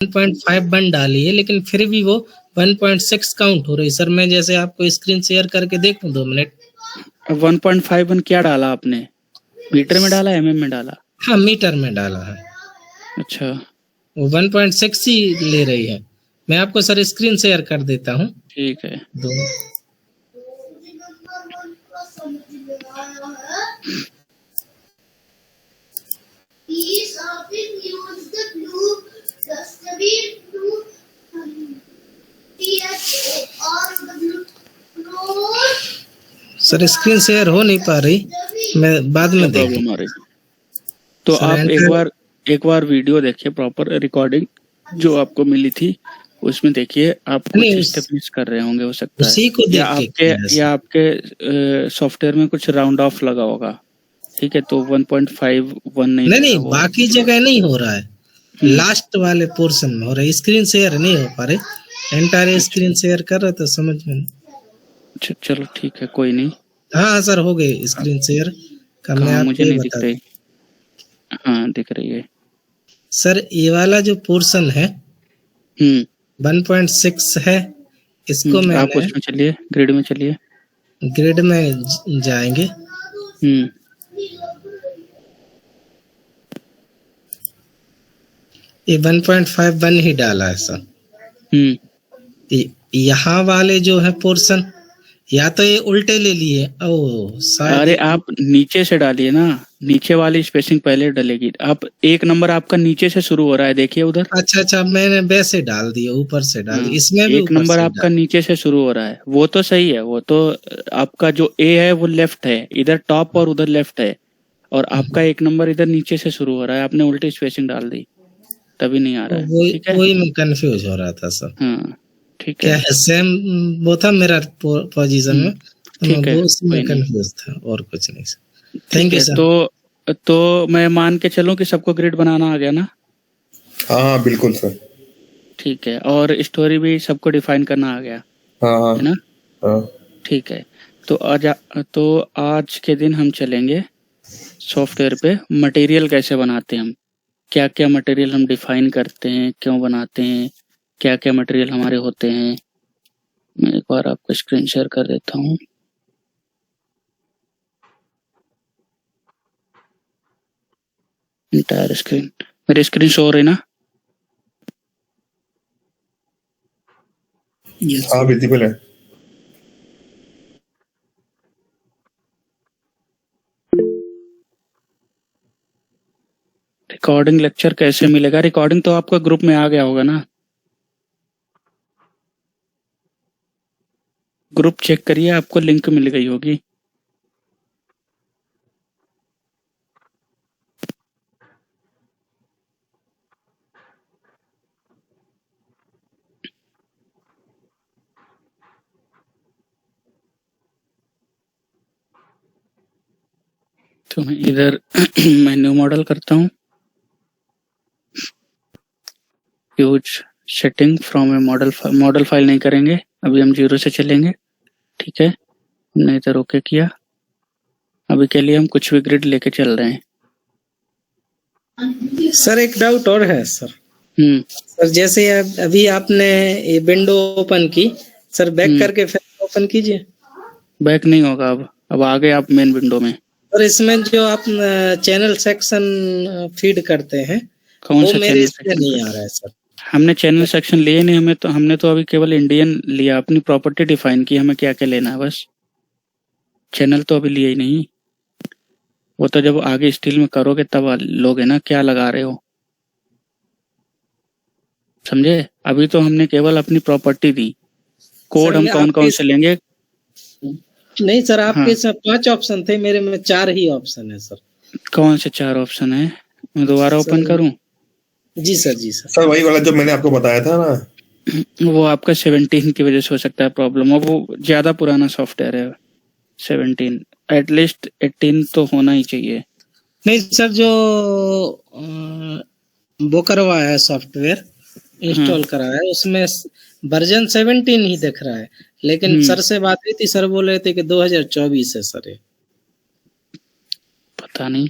1.51 डाली है, लेकिन फिर भी वो 1.6 काउंट हो रही। सर मैं जैसे आपको स्क्रीन शेयर करके देख लूं 2 मिनट। 1.51 क्या डाला आपने? मीटर में डाला, एमएम में डाला? हाँ मीटर में डाला है। अच्छा वो 1.6 ही ले रही है। मैं आपको सर स्क्रीन शेयर कर देता हूँ। ठीक है। दो सर स्क्रीन शेयर हो नहीं पा रही, मैं बाद में देख प्रॉब्लम आ रही। तो आप एक बार वीडियो देखिए, प्रॉपर रिकॉर्डिंग जो आपको मिली थी उसमें देखिए, आप कुछ स्टेप मिस कर रहे होंगे, हो सकता है उसी को देख के या आपके सॉफ्टवेयर में कुछ राउंड ऑफ लगा होगा। ठीक है, तो 1.51 नहीं बाकी जगह नहीं हो रहा है, लास्ट वाले पोर्शन में हो रहा है। स्क्रीन शेयर नहीं हो पा रही, एंटायर स्क्रीन शेयर कर रहा था, समझ में नहीं। अच्छा चलो ठीक है, कोई नहीं। हाँ सर हो गए स्क्रीन शेयर का, मैं आपको मुझे नहीं दिख रही। हाँ दिख रही है सर। ये वाला जो पोर्शन है 1.6 है, इसको मैं आप उसमें चलिए, ग्रिड में चलिए, ग्रिड में जाएंगे। ये 1.51 ही डाला है सर। यहाँ वाले जो है पोर्शन, या तो ये उल्टे ले लिए। अरे आप नीचे से डालिए ना, नीचे वाली स्पेसिंग पहले डलेगी। आप एक नंबर आपका नीचे से शुरू हो रहा है, देखिए उधर। अच्छा मैंने वैसे डाल दिया, ऊपर से डाल दिया। इसमें भी एक नंबर आपका नीचे से शुरू हो रहा है, वो तो सही है। वो तो आपका जो ए है वो लेफ्ट है, इधर टॉप और उधर लेफ्ट है, और आपका एक नंबर इधर नीचे से शुरू हो रहा है। आपने उल्टी स्पेसिंग डाल दी, तभी नहीं आ रहा है। ठीक है, वही मैं कंफ्यूज हो रहा था सर। हाँ ठीक है, क्या सेम वो था मेरा पोजीशन में, ठीक है, उसमें कंफ्यूज था और कुछ नहीं सर। Thank you sir. तो मैं मान के चलूं कि सबको ग्रिड बनाना आ गया ना? हाँ बिल्कुल सर। ठीक है, और स्टोरी भी सबको डिफाइन करना आ गया? हाँ है ना? हाँ ठीक है, तो आज के दिन हम चलेंगे सॉफ्टवेयर पे, मटेरियल कैसे बनाते हैं हम, क्या क्या मटेरियल हम डिफाइन करते हैं, क्यों बनाते हैं, क्या क्या मटेरियल हमारे होते हैं। मैं एक बार आपको स्क्रीन शेयर कर देता हूँ। इंटायर स्क्रीन, मेरी स्क्रीन शो हो रही ना? हाँ विजिबल है। रिकॉर्डिंग लेक्चर कैसे मिलेगा? रिकॉर्डिंग तो आपका ग्रुप में आ गया होगा ना? ग्रुप चेक करिए, आपको लिंक मिल गई होगी। तो मैं इधर मैं न्यू मॉडल करता हूँ, use setting from A model file नहीं करेंगे अभी, हम 0 से चलेंगे। ठीक है, हमने इधर ओके किया। अभी के लिए हम कुछ भी ग्रिड लेके चल रहे हैं। सर एक डाउट और है सर। सर जैसे अभी आपने ये विंडो ओपन की सर, बैक करके फिर ओपन कीजिए। बैक नहीं होगा, अब आ गए आप मेन विंडो में। और इसमें जो आप चैनल सेक्शन फीड करते हैं, कौन सा मेरे इसमें नहीं आ रहा है सर। हमने चैनल सेक्शन लिए नहीं, हमने तो अभी केवल इंडियन लिया, अपनी प्रॉपर्टी डिफाइन की, हमें क्या क्या लेना है बस। चैनल तो अभी लिए ही नहीं, वो तो जब आगे स्टील में करोगे तब लोगे ना क्या लगा रहे हो, समझे? अभी तो हमने केवल अपनी प्रॉपर्टी दी। कोड हम कौन कौन से लेंगे? नहीं सर, आपके 5 ऑप्शन थे, मेरे में 4 ही ऑप्शन है सर। कौन से 4 ऑप्शन है? मैं दोबारा ओपन करूं? जी सर, जी सर। सर वही वाला जो मैंने आपको बताया था ना, वो आपका 17 की वजह से हो सकता है प्रॉब्लम, और वो ज्यादा पुराना सॉफ्टवेयर है। 17 एटलीस्ट 18 तो होना ही चाहिए। नहीं सर, जो वो करवाया है सॉफ्टवेयर इंस्टॉल कराया है, उसमें वर्जन 17 ही दिख रहा है, लेकिन सर से बात हुई थी, सर बोल रहे थे कि 2024 है सर। पता नहीं।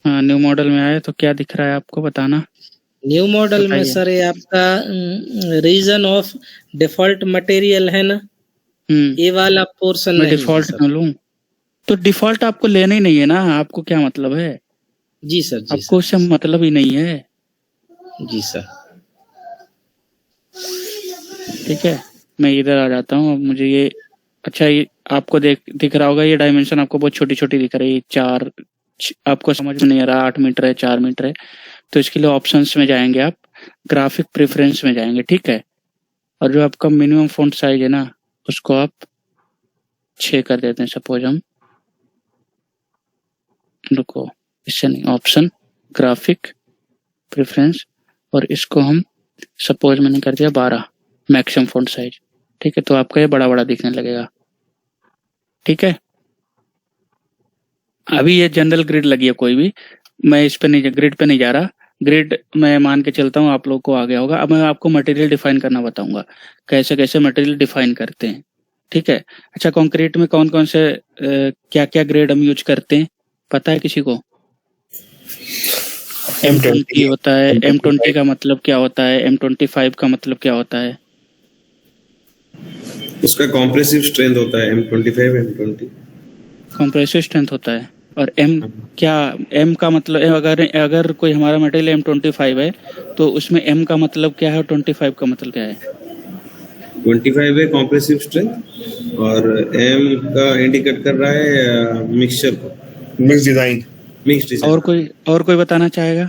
हाँ न्यू मॉडल में आया तो क्या दिख रहा है आपको बताना। न्यू मॉडल में बताइए। सर ये आपका रीजन ऑफ डिफॉल्ट मटेरियल है ना, ये वाला पोर्शन मैं नहीं है डिफॉल्ट सर। क्यों लूं? तो डिफॉल्ट आपको लेना ही नहीं है ना, आपको क्या मतलब है? जी सर, जी आपको उससे मतलब ही नहीं है। सर, जी सर। ठीक है, मैं इधर आ जाता हूँ। अब मुझे ये अच्छा, ये आपको दिख रहा होगा, ये डायमेंशन आपको बहुत छोटी छोटी दिख रही है। आपको समझ में नहीं आ रहा 8 मीटर है 4 मीटर है, तो इसके लिए ऑप्शंस में जाएंगे आप, ग्राफिक प्रेफरेंस में जाएंगे। ठीक है, और जो आपका मिनिमम फॉन्ट साइज है ना, उसको आप 6 कर देते हैं सपोज हम। रुको, इससे नहीं, ऑप्शन, ग्राफिक प्रेफरेंस, और इसको हम सपोज मैंने कर दिया 12 मैक्सिमम फॉन्ट साइज। ठीक है, तो आपका ये बड़ा बड़ा दिखने लगेगा। ठीक है, अभी ये जनरल ग्रिड लगी है कोई भी, मैं इस पे नहीं, ग्रिड पे नहीं जा रहा। ग्रिड मैं मान के चलता हूँ आप लोग को आ गया होगा। अब मैं आपको मटेरियल डिफाइन करना बताऊंगा, कैसे कैसे मटेरियल डिफाइन करते हैं। ठीक है, अच्छा, कंक्रीट में कौन कौन से क्या क्या ग्रेड हम यूज करते हैं, पता है किसी को? M20 होता है। M20 का मतलब क्या होता है? M25 का मतलब क्या होता है? उसका कॉम्प्रेसिव स्ट्रेंथ होता है M25 M20। कंप्रेसिव स्ट्रेंथ होता है। और क्या M का मतलब, अगर कोई हमारा मटेरियल M25 है तो उसमें M का मतलब क्या है और 25 का मतलब क्या है? 25 है कॉम्प्रेसिव स्ट्रेंथ और M का इंडिकेट कर रहा है मिक्सचर को, मिक्स डिजाइन। और कोई बताना चाहेगा?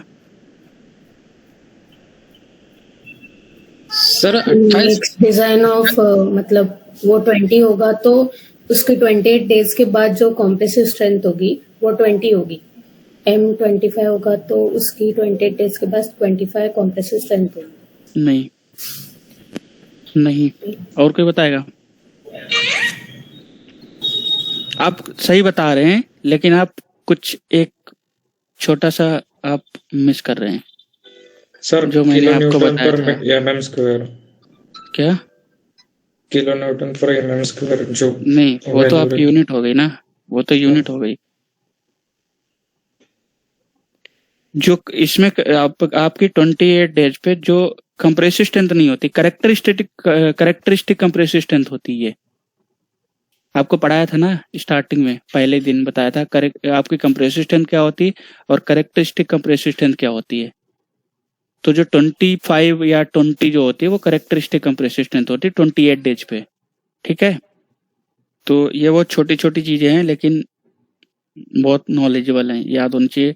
सर 28 डिजाइन ऑफ मतलब वो 20 होगा तो उसके 28 डेज के बाद जो कॉम्प्रेसिव स्ट्रेंथ होगी वो 20 होगी। M25 होगा तो उसकी 28 डेज के बाद 25 कॉम्प्रेसिव स्ट्रेंथ होगी। नहीं, और कोई बताएगा? आप सही बता रहे हैं, लेकिन आप कुछ एक छोटा सा आप मिस कर रहे हैं सर। जो मैंने किलो आपको न्यूटन बताया पर था। mm square. क्या? किलो न्यूटन पर mm स्क्वायर जो नहीं, वो तो आपकी यूनिट हो गई ना, वो तो यूनिट हो गई। जो इसमें आपकी 28 डेज पे जो कंप्रेसिव स्ट्रेंथ नहीं होती, करेक्टरिस्टिक कंप्रेसिव स्ट्रेंथ होती है। आपको पढ़ाया था ना स्टार्टिंग में, पहले दिन बताया था आपकी कंप्रेसिव स्ट्रेंथ क्या होती है और करेक्टरिस्टिक कंप्रेसिव स्ट्रेंथ क्या होती है। तो जो 25 या 20 जो होती है वो करेक्टरिस्टिक कंप्रेसिव स्ट्रेंथ होती है 28 डेज पे। ठीक है, तो ये वो छोटी छोटी चीजें हैं, लेकिन बहुत नॉलेजेबल हैं, याद होनी चाहिए।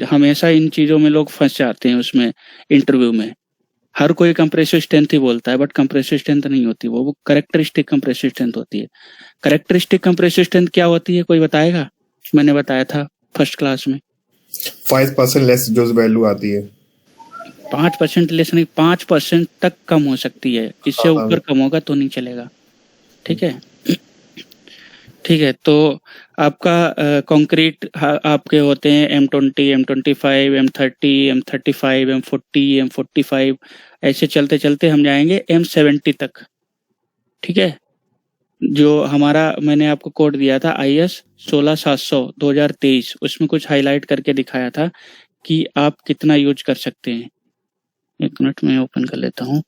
हमेशा इन चीजों में लोग फंस जाते हैं उसमें, इंटरव्यू में हर कोई कंप्रेसिव स्ट्रेंथ ही बोलता है, बट कंप्रेसिव स्ट्रेंथ नहीं होती, वो करेक्टरिस्टिक कंप्रेसिव स्ट्रेंथ होती है। करेक्टरिस्टिक कंप्रेसिव स्ट्रेंथ क्या होती है, कोई बताएगा? मैंने बताया था फर्स्ट क्लास में। 5% लेस जो वैल्यू आती है। 5% लेस नहीं, 5% तक कम हो सकती है, इससे ऊपर कम होगा तो नहीं चलेगा। ठीक है, ठीक है। तो आपका कंक्रीट आपके होते हैं M20, M25, M30, M35, M40, M45, ऐसे चलते चलते हम जाएंगे M70 तक। ठीक है, जो हमारा मैंने आपको कोड दिया था IS 16700 2023, उसमें कुछ हाईलाइट करके दिखाया था कि आप कितना यूज कर सकते हैं। एक मिनट में ओपन कर लेता हूँ।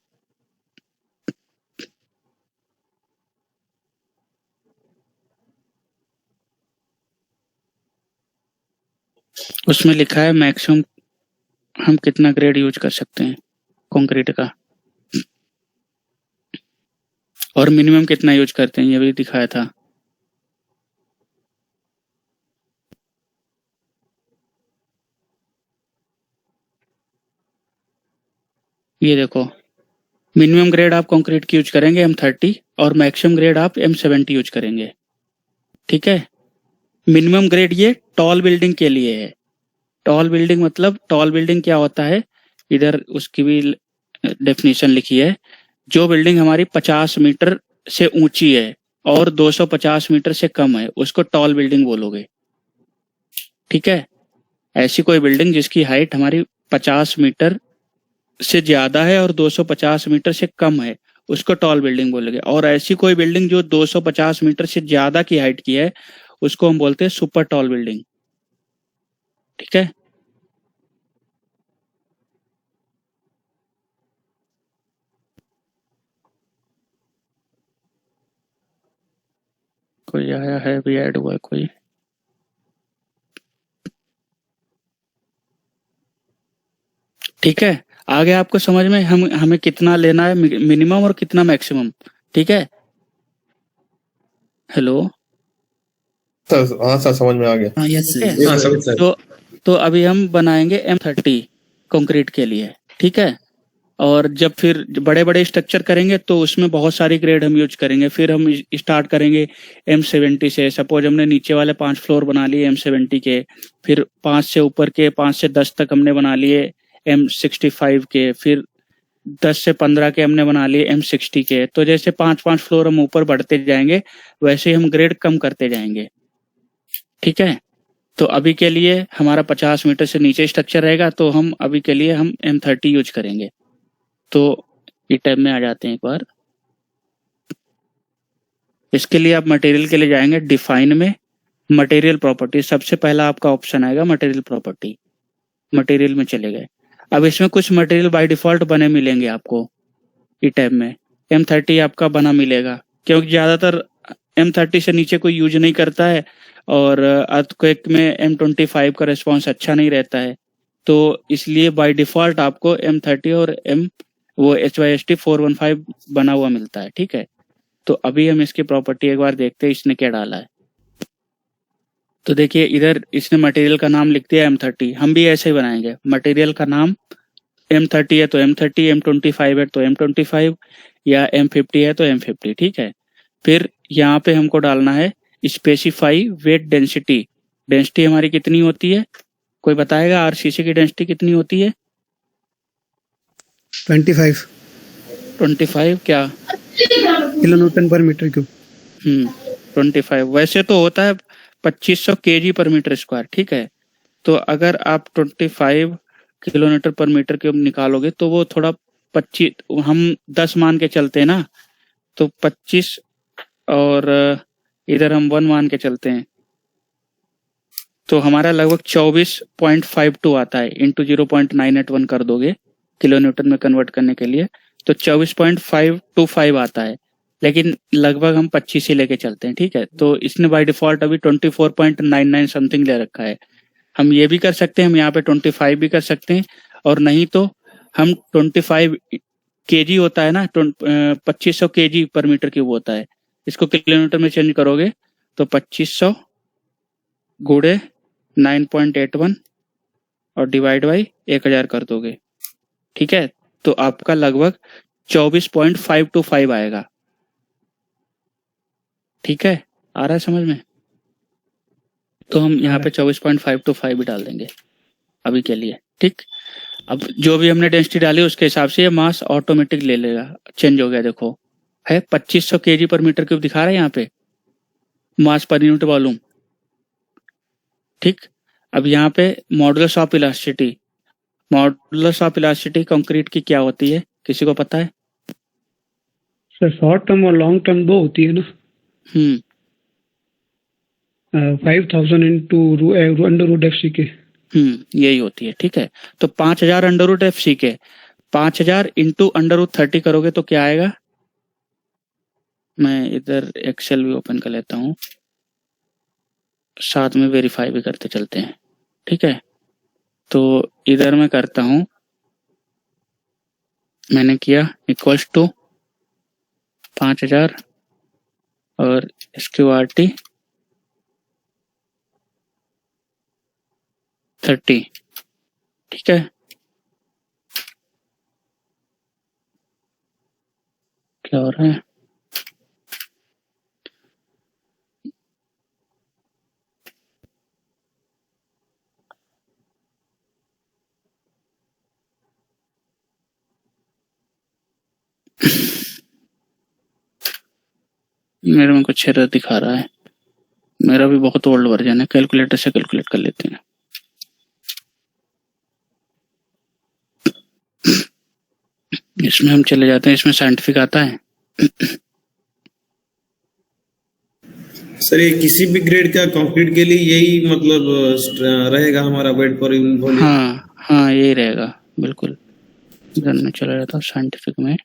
उसमें लिखा है मैक्सिमम हम कितना ग्रेड यूज कर सकते हैं कंक्रीट का, और मिनिमम कितना यूज करते हैं ये भी दिखाया था। ये देखो, मिनिमम ग्रेड आप कंक्रीट की यूज करेंगे M30 और मैक्सिमम ग्रेड आप M70 यूज करेंगे। ठीक है, मिनिमम ग्रेड ये टॉल बिल्डिंग के लिए है। टॉल बिल्डिंग मतलब, टॉल बिल्डिंग क्या होता है, इधर उसकी भी डेफिनेशन लिखी है। जो बिल्डिंग हमारी 50 मीटर से ऊंची है और 250 मीटर से कम है, उसको टॉल बिल्डिंग बोलोगे। ठीक है, ऐसी कोई बिल्डिंग जिसकी हाइट हमारी 50 मीटर से ज्यादा है और 250 मीटर से कम है, उसको टॉल बिल्डिंग बोलोगे। और ऐसी कोई बिल्डिंग जो 250 मीटर से ज्यादा की हाइट की है, उसको हम बोलते हैं सुपर टॉल बिल्डिंग। ठीक है, कोई आया है, भी ऐड हुआ है कोई? ठीक है, आ गया आपको समझ में हमें कितना लेना है मिनिमम और कितना मैक्सिमम? ठीक है, हेलो। सर हाँ सर, समझ में आ गया। हाँ, यस ठीक है। हाँ समझ सर। तो अभी हम बनाएंगे M30 कंक्रीट के लिए, ठीक है। और जब फिर बड़े बड़े स्ट्रक्चर करेंगे तो उसमें बहुत सारी ग्रेड हम यूज करेंगे। फिर हम स्टार्ट करेंगे M70 से। सपोज हमने नीचे वाले 5 फ्लोर बना लिए M70 के, फिर 5 से ऊपर के 5 से 10 तक हमने बना लिए M65 के, फिर 10 से 15 के हमने बना लिए M60 के। तो जैसे 5-5 फ्लोर हम ऊपर बढ़ते जाएंगे वैसे ही हम ग्रेड कम करते जाएंगे, ठीक है। तो अभी के लिए हमारा 50 मीटर से नीचे स्ट्रक्चर रहेगा, तो हम अभी के लिए हम M30 यूज करेंगे। तो ये टैब में आ जाते हैं एक बार। इसके लिए आप मटेरियल के लिए जाएंगे, डिफाइन में मटेरियल प्रॉपर्टी, सबसे पहला आपका ऑप्शन आएगा मटेरियल प्रॉपर्टी। मटेरियल में चले गए। अब इसमें कुछ मटेरियल बाय डिफॉल्ट बने मिलेंगे आपको ई टैब में। M30 आपका बना मिलेगा, क्योंकि ज़्यादातर M30 से नीचे कोई यूज नहीं करता है, और अर्थक्वेक में M25 का रिस्पॉन्स अच्छा नहीं रहता है। तो इसलिए बाय डिफॉल्ट आपको M30 और HYST 415 बना हुआ मिलता है, ठीक है। तो अभी हम इसकी प्रॉपर्टी एक बार देखते हैं इसने क्या डाला है। तो देखिए इधर इसने मटेरियल का नाम लिख दिया M30। हम भी ऐसे ही बनाएंगे, मटेरियल का नाम M30 है तो M30, M25 है तो M25, या M50 है तो M50, ठीक है। फिर यहाँ पे हमको डालना है स्पेसिफाई वेट डेंसिटी। डेंसिटी हमारी कितनी होती है, कोई बताएगा? RCC की डेंसिटी कितनी होती है? 25 क्या किलोन्यूटन पर मीटर क्यूब। 25। वैसे तो होता है 2500 kg पर मीटर स्क्वायर, ठीक है। तो अगर आप 25 किलोमीटर पर मीटर क्यूब निकालोगे तो वो थोड़ा 25, हम 10 मान के चलते हैं ना, तो 25 और इधर हम 1 मान के चलते हैं, तो हमारा लगभग 24.52 आता है। इंटू 0.981 कर दोगे किलोन्यूटन में कन्वर्ट करने के लिए, तो 24.525 आता है। लेकिन लगभग हम 25 ही लेके चलते हैं, ठीक है। तो इसने बाय डिफॉल्ट अभी 24.99 समथिंग ले रखा है। हम ये भी कर सकते हैं, हम यहाँ पे 25 भी कर सकते हैं, और नहीं तो हम 25 kg होता है ना, 2500 kg पर मीटर क्यूब होता है, इसको किलोमीटर में चेंज करोगे तो 2500 गुणे 9.81 और डिवाइड बाई 1000 कर दोगे, ठीक है। तो आपका लगभग 24.525 आएगा, ठीक है। आ रहा है समझ में? तो हम यहाँ पे 24.525 भी डाल देंगे अभी के लिए, ठीक। अब जो भी हमने डेंसिटी डाली उसके हिसाब से ये मास ऑटोमेटिक ले लेगा। चेंज हो गया, देखो है 2500 kg पर मीटर क्यूब दिखा रहा है यहाँ पे, मास पर यूनिट वॉल्यूम, ठीक। अब यहाँ पे modulus of elasticity. Modulus of elasticity concrete की क्या होती है, किसी को पता है? सर शॉर्ट टर्म और लॉन्ग टर्म दो होती है ना। 5000 इंटू अंडर रूट FC के। यही होती है, ठीक है। तो 5000 अंडर रूट FC के 5000 इंटू अंडर रूट 30 करोगे तो क्या आएगा? मैं इधर एक्सेल भी ओपन कर लेता हूँ, साथ में वेरीफाई भी करते चलते हैं, ठीक है। तो इधर मैं करता हूँ, मैंने किया इक्वल्स टू 5000 और SQRT 30, ठीक है। क्या हो रहा है? मेरे में कुछ एरर दिखा रहा है। मेरा भी बहुत ओल्ड वर्जन है, कैलकुलेटर से कैलकुलेट कर लेते हैं। इसमें हम चले जाते हैं, इसमें साइंटिफिक आता है। सर ये किसी भी ग्रेड का कंक्रीट के लिए यही मतलब रहेगा हमारा वेट पर यूनिट वॉल्यूम? हाँ यही रहेगा बिल्कुल। इधर में चला जाता हूँ साइंटिफिक में,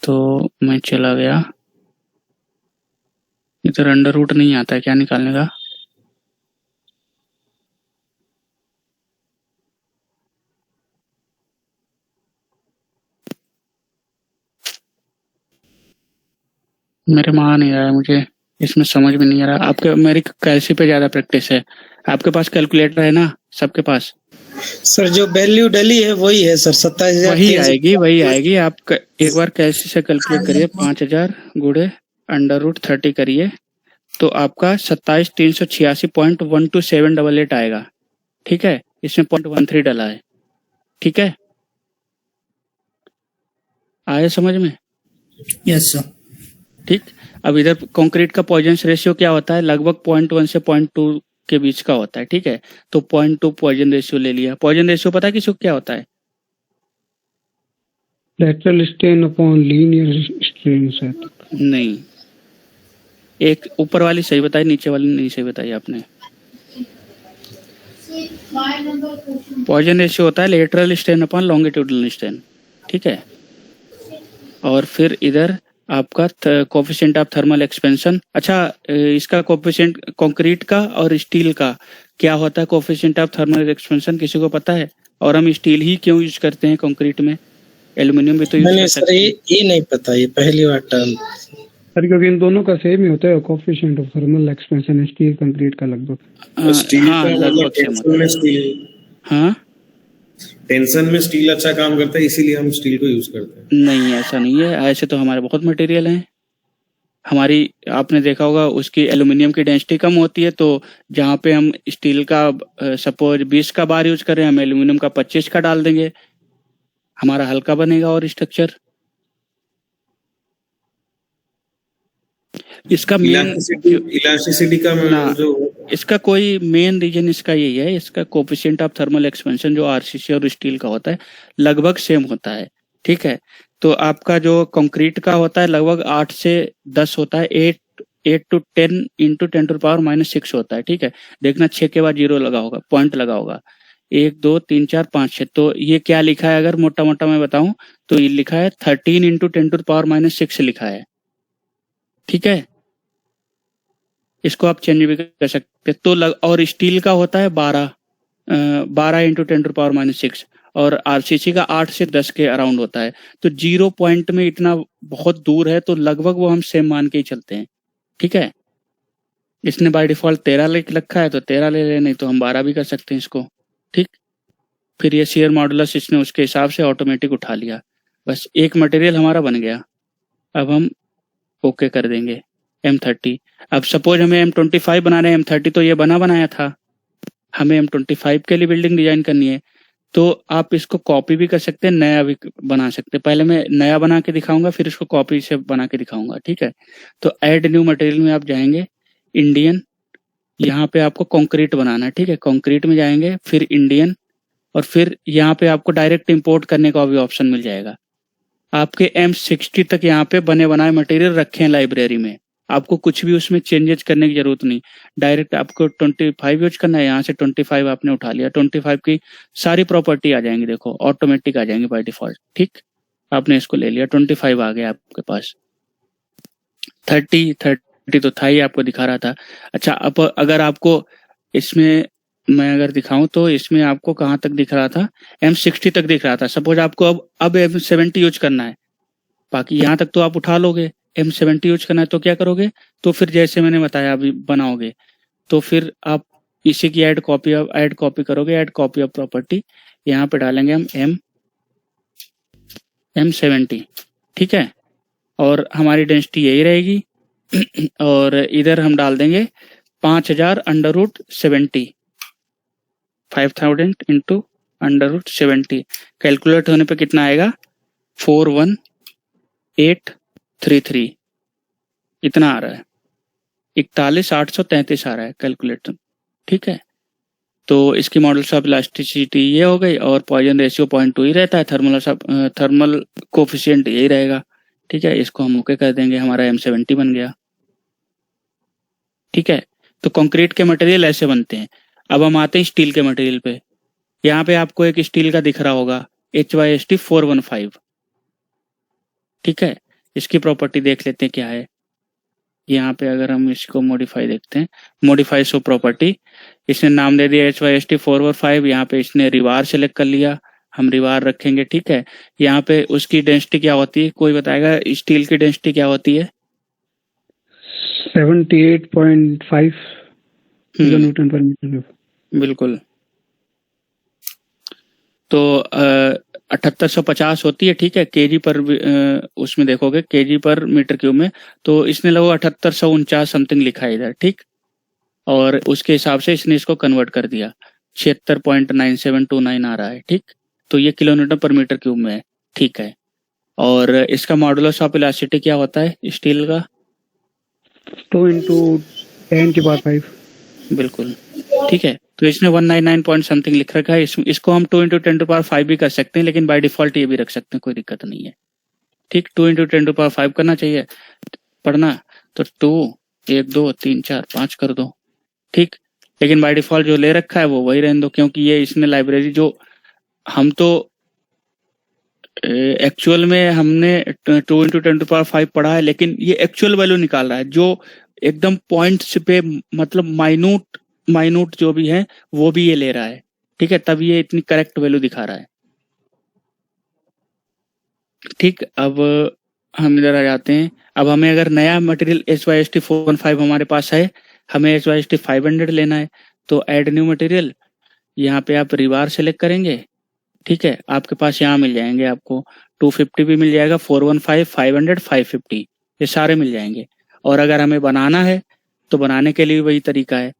तो मैं चला गया इधर अंडर रूट नहीं आता है क्या निकालने का? मेरे में आ नहीं रहा है, मुझे इसमें समझ में नहीं आ रहा। आपके मेरी कैलसी पे ज्यादा प्रैक्टिस है, आपके पास कैलकुलेटर है ना सबके पास? सर जो वैल्यू डली है वही है सर, 27,000 वही आएगी। आप एक बार कैलसी से कैलकुलेट करिए, 5000 गुड़े अंडर रूट 30 करिए तो आपका 27,386.12788 आएगा। ठीक है, इसमें 0.13 डला है। ठीक है, आया समझ में? Yes sir. ठीक, अब इधर कंक्रीट का पॉइजन रेशियो क्या होता है? लगभग 0.1 से 0.2 के बीच का होता है। ठीक है, तो 0.2 पॉइजन रेशियो ले लिया। पॉइजन रेशियो पता है किसको क्या होता है? lateral strain upon linear strain set. नहीं, एक ऊपर वाली सही बताई, नीचे वाली नहीं सही बताई आपने। पॉइजन रेशियो होता है lateral strain upon longitudinal strain. ठीक है, और फिर इधर आपका कोफिशिएंट ऑफ थर्मल एक्सपेंशन। अच्छा, इसका कोफिशिएंट कंक्रीट का और स्टील का क्या होता है? कोफिशिएंट ऑफ थर्मल एक्सपेंशन किसी को पता है? और हम स्टील ही क्यों यूज करते हैं कंक्रीट में? एल्युमिनियम भी तो यूज कर सकते हैं। ये नहीं पता, ये पहली बार टर्म। सर क्योंकि इन दोनों का सेम ही होता है coefficient of thermal expansion, steel concrete का लगभग। स्टील हाँ, का लगभग मतलब सेम टेंशन में स्टील, हाँ टेंशन में स्टील अच्छा काम करता है, इसीलिए हम स्टील को यूज करते हैं। नहीं, ऐसा नहीं है। ऐसे तो हमारे बहुत मटेरियल हैं। हमारी आपने देखा होगा उसकी एल्युमिनियम की डेंसिटी कम होती है, तो जहाँ पे हम स्टील का सपोज 20 का बार यूज करें, हम एल्युमिनियम का 25 का डाल देंगे, हमारा हल्का बनेगा और स्ट्रक्चर। इसका मेन इलास्टिसिटी का जो इसका कोई मेन रीजन इसका यही है, इसका कोफिशिएंट ऑफ थर्मल एक्सपेंशन जो आरसीसी और स्टील का होता है लगभग सेम होता है। ठीक है, तो आपका जो कंक्रीट का होता है लगभग 8 से 10 होता है, 8 to 10 into 10⁻⁻6 होता है। ठीक है, देखना 6 के बाद 0 लगा होगा, पॉइंट लगा होगा, 1 2 3 4 5 6। तो ये क्या लिखा है अगर मोटा मोटा मैं बताऊं तो ये लिखा है 13 into 10⁻⁻6 लिखा है। ठीक है, इसको आप चेंज भी कर सकते तो और स्टील का होता है 12 into 10⁻⁻6 और आरसीसी का 8 से 10 के अराउंड होता है। तो 0 पॉइंट में इतना बहुत दूर है तो लगभग वो हम सेम मान के ही चलते हैं। ठीक है, इसने बाय डिफॉल्ट 13 लिख रखा है तो 13 ले ले, नहीं तो हम 12 भी कर सकते हैं इसको। ठीक, फिर ये शेयर मॉडुलस इसने उसके हिसाब से ऑटोमेटिक उठा लिया। बस एक मटेरियल हमारा बन गया। अब हम ओके कर देंगे M30। अब सपोज हमें M25 बनाना है, M30 तो ये बनाया था, हमें M25 के लिए बिल्डिंग डिजाइन करनी है, तो आप इसको कॉपी भी कर सकते हैं, नया भी बना सकते हैं। पहले मैं नया बना के दिखाऊंगा, फिर इसको कॉपी से बना के दिखाऊंगा। ठीक है, तो ऐड न्यू मटेरियल में आप जाएंगे, इंडियन, यहाँ पे आपको कंक्रीट बनाना है। ठीक है, कंक्रीट में जाएंगे, फिर इंडियन, और फिर यहाँ पे आपको डायरेक्ट इंपोर्ट करने का भी ऑप्शन मिल जाएगा। आपके M60 तक यहाँ पे बने बनाए मटेरियल रखे हैं लाइब्रेरी में, आपको कुछ भी उसमें चेंजेस करने की जरूरत नहीं। डायरेक्ट आपको 25 यूज करना है, यहाँ से 25 आपने उठा लिया, 25 की सारी प्रॉपर्टी आ जाएंगी, देखो ऑटोमेटिक आ जाएंगी बाय डिफॉल्ट। ठीक, आपने इसको ले लिया, 25 आ गया आपके पास। 30 तो था ही, आपको दिखा रहा था। अच्छा, अब अगर आपको इसमें मैं अगर दिखाऊं तो इसमें आपको कहाँ तक दिख रहा था? M60 तक दिख रहा था। सपोज आपको अब M70 यूज करना है, बाकी यहाँ तक तो आप उठा लोगे। M70 यूज करना है तो क्या करोगे? तो फिर जैसे मैंने बताया अभी बनाओगे, तो फिर आप इसी की ऐड कॉपी करोगे, ऐड कॉपी ऑफ प्रॉपर्टी, यहाँ पे डालेंगे हम M70। ठीक है, और हमारी डेंसिटी यही रहेगी और इधर हम डाल देंगे 5000 under root 70, 5000 into under root 70। Calculate होने पे कितना आएगा? 41833 इतना आ रहा है, 41,833 आ रहा है कैलकुलेटर। ठीक है, तो इसकी मॉडल्स ऑफ इलास्टिसिटी ये हो गई, और पॉइजन रेशियो 0.2 ही रहता है, थर्मल कोफिशिएंट यही रहेगा। ठीक है, इसको हम ओके कर देंगे, हमारा M70 बन गया। ठीक है, तो कंक्रीट के मटेरियल ऐसे बनते हैं। अब हम आते हैं स्टील के मटेरियल पे। यहाँ पे आपको एक स्टील का दिख रहा होगा HYST 415। ठीक है, इसकी प्रॉपर्टी देख लेते हैं क्या है। यहाँ पे अगर हम इसको मॉडिफाई देखते हैं, मॉडिफाई शो प्रॉपर्टी, इसने नाम दे दिया HYST445, यहाँ पे इसने रिवार सेलेक्ट कर लिया, हम रिवार रखेंगे। ठीक है, यहाँ पे उसकी डेंसिटी क्या होती है, कोई बताएगा स्टील की डेंसिटी क्या होती है? 78.5 किलो न्यूटन पर मीटर क्यूब। बिल्कुल। तो 7850 होती है। ठीक है, केजी पर उसमें देखोगे केजी पर मीटर क्यूब में, तो इसने लगभग 7849 समथिंग लिखा है इधर। ठीक, और उसके हिसाब से इसने इसको कन्वर्ट कर दिया, 76.9729 आ रहा है। ठीक, तो ये किलो न्यूटन पर मीटर क्यूब में है। ठीक है, और इसका मॉडुलस ऑफ इलास्टिसिटी क्या होता है स्टील का? 2 × 10⁵ बिल्कुल। ठीक है, तो इसने 199 पॉइंट समथिंग लिख रखा है। इसको हम 2 × 10⁵ भी कर सकते हैं, लेकिन बाय डिफॉल्ट ये भी रख सकते हैं, कोई दिक्कत नहीं है। ठीक, 2 × 10⁵ करना चाहिए पढ़ना, तो 2 1 2 3 4 5 कर दो। ठीक, लेकिन बाय डिफॉल्ट जो ले रखा है वो वही रहने दो, क्योंकि ये इसने लाइब्रेरी जो हम तो एक्चुअल में हमने 2 × 10⁵ पढ़ा है, लेकिन ये एक्चुअल वैल्यू निकाल रहा है जो एकदम पॉइंट्स पे, मतलब माइन्यूट जो भी है वो भी ये ले रहा है। ठीक है, तब ये इतनी करेक्ट वैल्यू दिखा रहा है। ठीक, अब हम इधर आ जाते हैं। अब हमें अगर नया मटेरियल HYST415 हमारे पास है, हमें HYST500 लेना है, तो ऐड न्यू मटेरियल, यहाँ पे आप रिवार सेलेक्ट करेंगे। ठीक है, आपके पास यहाँ मिल जाएंगे, आपको 250 भी मिल जाएगा, 415, 500, 550, ये सारे मिल जाएंगे। और अगर हमें बनाना है तो बनाने के लिए वही तरीका है।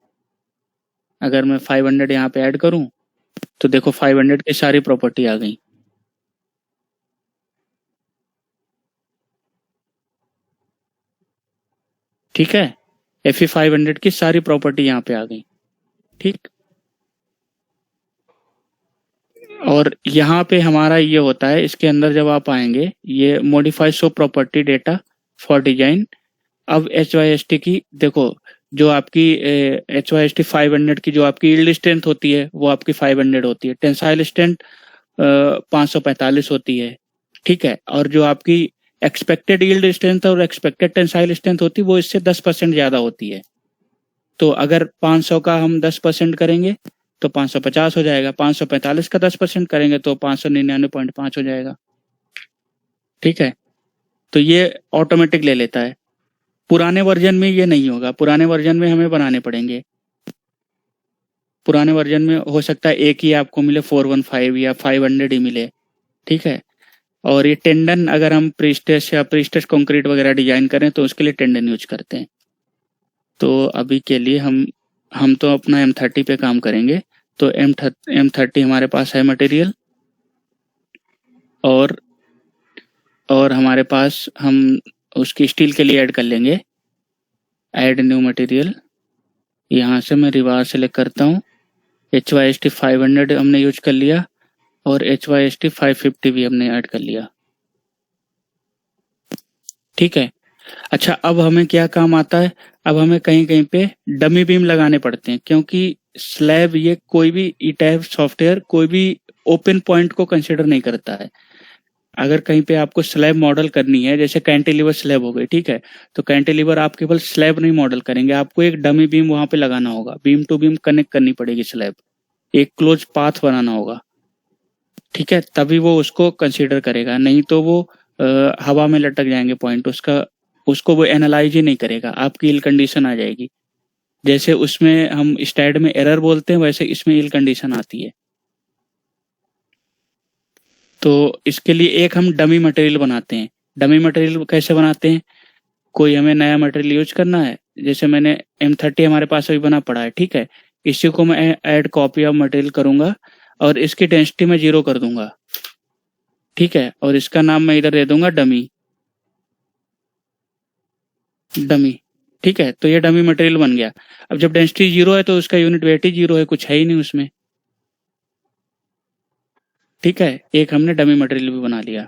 अगर मैं 500 यहाँ पे ऐड करूं तो देखो 500 की सारी प्रॉपर्टी आ गई। ठीक है, FE 500 की सारी प्रॉपर्टी यहाँ पे आ गई। ठीक, और यहाँ पे हमारा ये होता है, इसके अंदर जब आप आएंगे, ये modify show property data for design. अब HYST की देखो, जो आपकी HYST 500 की जो आपकी यील्ड स्ट्रेंथ होती है वो आपकी 500 होती है, टेंसाइल स्ट्रेंथ 545 होती है। ठीक है, और जो आपकी एक्सपेक्टेड यील्ड स्ट्रेंथ और एक्सपेक्टेड टेंसाइल स्ट्रेंथ होती है वो इससे 10% ज्यादा होती है। तो अगर 500 का हम 10% करेंगे तो 550 हो जाएगा, 545 का 10% करेंगे तो 599.5 हो जाएगा। ठीक है, तो ये ऑटोमेटिक ले लेता है। पुराने वर्जन में ये नहीं होगा, पुराने वर्जन में हमें बनाने पड़ेंगे। पुराने वर्जन में हो सकता है एक ही आपको मिले 415 या 500 ही मिले। ठीक है, और ये टेंडन अगर हम प्रीस्टेस या प्रीस्टेस कंक्रीट वगैरह डिजाइन करें तो उसके लिए टेंडन यूज करते हैं। तो अभी के लिए हम तो अपना M30 पे काम करेंगे। तो M30 हमारे पास है मटेरियल, और हमारे पास हम उसकी स्टील के लिए ऐड कर लेंगे, ऐड न्यू मटेरियल। यहाँ से मैं रिवार सेलेक्ट करता हूँ, HYST 500 हमने यूज कर लिया और HYST 550 भी हमने ऐड कर लिया। ठीक है, अच्छा, अब हमें क्या काम आता है, अब हमें कहीं कहीं पे डमी बीम लगाने पड़ते हैं, क्योंकि स्लैब ये कोई भी ETAB सॉफ्टवेयर कोई भी ओपन पॉइंट को कंसिडर नहीं करता है। अगर कहीं पे आपको स्लैब मॉडल करनी है, जैसे कैंटिलीवर स्लैब हो गई, ठीक है, तो कैंटिलीवर आप केवल स्लैब नहीं मॉडल करेंगे, आपको एक डमी बीम वहां पे लगाना होगा, बीम टू बीम कनेक्ट करनी पड़ेगी स्लैब, एक क्लोज पाथ बनाना होगा। ठीक है, तभी वो उसको कंसीडर करेगा, नहीं तो वो हवा में लटक जाएंगे पॉइंट, उसको वो एनालाइज ही नहीं करेगा, आपकी इल कंडीशन आ जाएगी। जैसे उसमें हम स्टैड में एरर बोलते हैं, वैसे इसमें इल कंडीशन आती है। तो इसके लिए एक हम डमी मटेरियल बनाते हैं। डमी मटेरियल कैसे बनाते हैं, कोई हमें नया मटेरियल यूज करना है, जैसे मैंने M30 हमारे पास अभी बना पड़ा है। ठीक है, इसी को मैं ऐड कॉपी ऑफ मटेरियल करूंगा और इसकी डेंसिटी में 0 कर दूंगा। ठीक है, और इसका नाम मैं इधर दे दूंगा डमी। ठीक है, तो ये डमी मटेरियल बन गया। अब जब डेंसिटी 0 है तो उसका यूनिट वेट ही 0 है, कुछ है ही नहीं उसमें। ठीक है, एक हमने डमी मटेरियल भी बना लिया।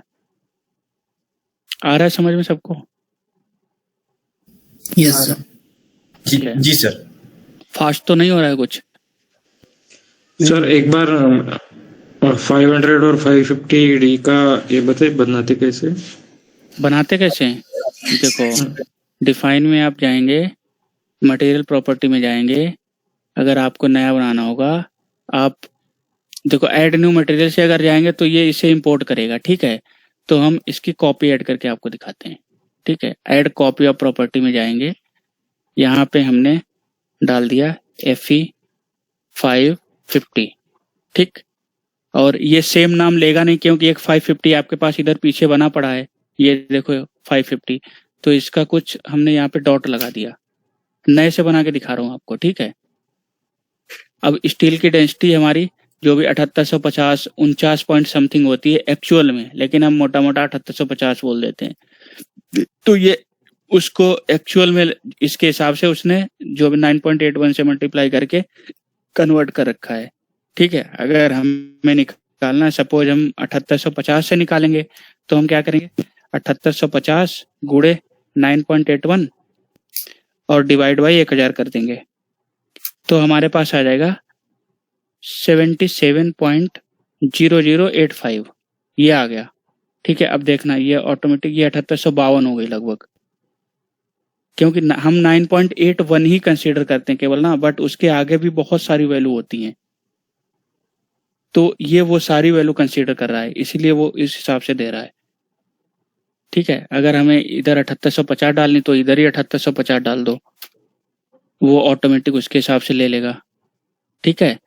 आ रहा है समझ में सबको? Yes sir. जी सर। फास्ट तो नहीं हो रहा है कुछ? सर एक बार 500 और 550 डी का ये बताइए बनाते कैसे हैं? देखो डिफाइन में आप जाएंगे, मटेरियल प्रॉपर्टी में जाएंगे। अगर आपको नया बनाना होगा, आप देखो ऐड न्यू मटेरियल से अगर जाएंगे तो ये इसे इंपोर्ट करेगा, ठीक है। तो हम इसकी कॉपी ऐड करके आपको दिखाते हैं, ठीक है। ऐड कॉपी ऑफ प्रॉपर्टी में जाएंगे, यहाँ पे हमने डाल दिया FE 550, ठीक। और ये सेम नाम लेगा नहीं, क्योंकि एक 550 आपके पास इधर पीछे बना पड़ा है, ये देखो 550, तो इसका कुछ हमने यहाँ पे डॉट लगा दिया। नए से बना के दिखा रहा हूँ आपको, ठीक है। अब स्टील की डेंसिटी हमारी जो भी 7850 49 पॉइंट समथिंग होती है एक्चुअल में, लेकिन हम मोटा मोटा 7850 बोल देते हैं। तो ये उसको एक्चुअल में इसके हिसाब से उसने जो भी 9.81 से मल्टीप्लाई करके कन्वर्ट कर रखा है, ठीक है। अगर हमें निकालना, सपोज हम 7850 से निकालेंगे, तो हम क्या करेंगे, 7850 गुणे 9.81 और डिवाइड बाई 1000 कर देंगे, तो हमारे पास आ जाएगा 77.0085, ये आ गया, ठीक है। अब देखना ये ऑटोमेटिक ये 7852 हो गई लगभग, क्योंकि हम 9.81 ही कंसीडर करते हैं केवल ना, बट उसके आगे भी बहुत सारी वैल्यू होती हैं, तो ये वो सारी वैल्यू कंसीडर कर रहा है, इसीलिए वो इस हिसाब से दे रहा है, ठीक है। अगर हमें इधर 7850 डालनी तो इधर ही 7850 डाल दो, वो ऑटोमेटिक उसके हिसाब से ले लेगा, ठीक है।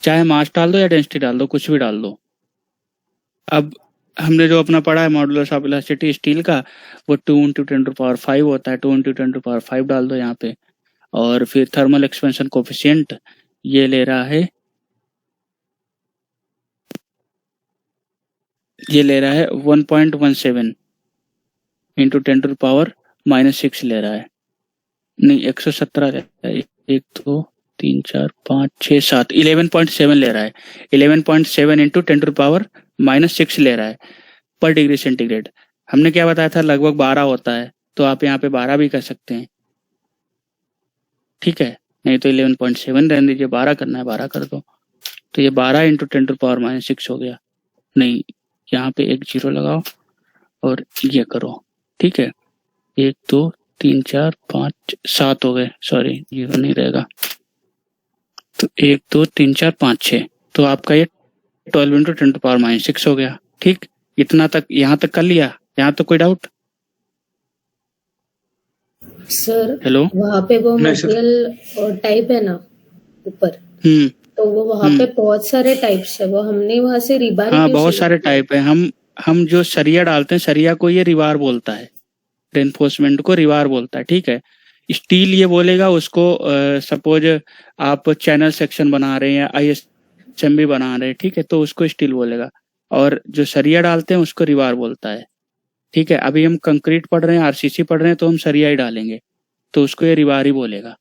चाहे मास डाल दो या डेंसिटी डाल दो, कुछ भी डाल दो। अब हमने जो अपना पढ़ा है मॉडुलस ऑफ इलास्टिसिटी स्टील का, वो 2 × 10⁵ होता है, 2 × 10⁵ डाल दो यहाँ पे। और फिर थर्मल एक्सपेंशन कोफिशिएंट ये ले रहा है, ये ले रहा है 1.17 × 10⁻⁻6 ले रहा है, नहीं 117 रहता है, 1 2 3 4 5 6 7 11.7 ले रहा है, 11.7 × 10⁻⁻6 ले रहा है पर डिग्री सेंटीग्रेड। हमने क्या बताया था, लगभग 12 होता है, तो आप यहाँ पे 12 भी कर सकते हैं, ठीक है। नहीं तो 11.7 रहने दीजिए, 12 करना है 12 कर दो, तो ये 12 × 10⁻⁻6 हो गया। नहीं, यहाँ पे एक 0 लगाओ और ये करो, ठीक है। 1 2 3 4 5 7 हो गए, सॉरी 0 नहीं रहेगा, तो 1 2 3 4 5 6, तो आपका ये 12 × 10⁻⁻6 हो गया, ठीक। इतना तक यहाँ तक कर लिया, यहाँ तक कोई डाउट? सर हेलो, वहाँ पे वो नहीं, सर। मटेरियल और टाइप है ना ऊपर, हम्म, तो वो वहाँ पे बहुत सारे टाइप्स है, वो हमने वहाँ से रिबार हाँ क्यों बहुत select सारे किया? टाइप है। हम जो सरिया डालते हैं, सरिया को ये रिवार बोलता है, रेनफोर्समेंट को रिवार बोलता है, ठीक है। स्टील ये बोलेगा उसको, सपोज आप चैनल सेक्शन बना रहे हैं या ISMB बना रहे हैं, ठीक है, तो उसको स्टील बोलेगा। और जो सरिया डालते हैं उसको रिवार बोलता है, ठीक है। अभी हम कंक्रीट पढ़ रहे हैं, RCC पढ़ रहे हैं, तो हम सरिया ही डालेंगे, तो उसको ये रिवार ही बोलेगा,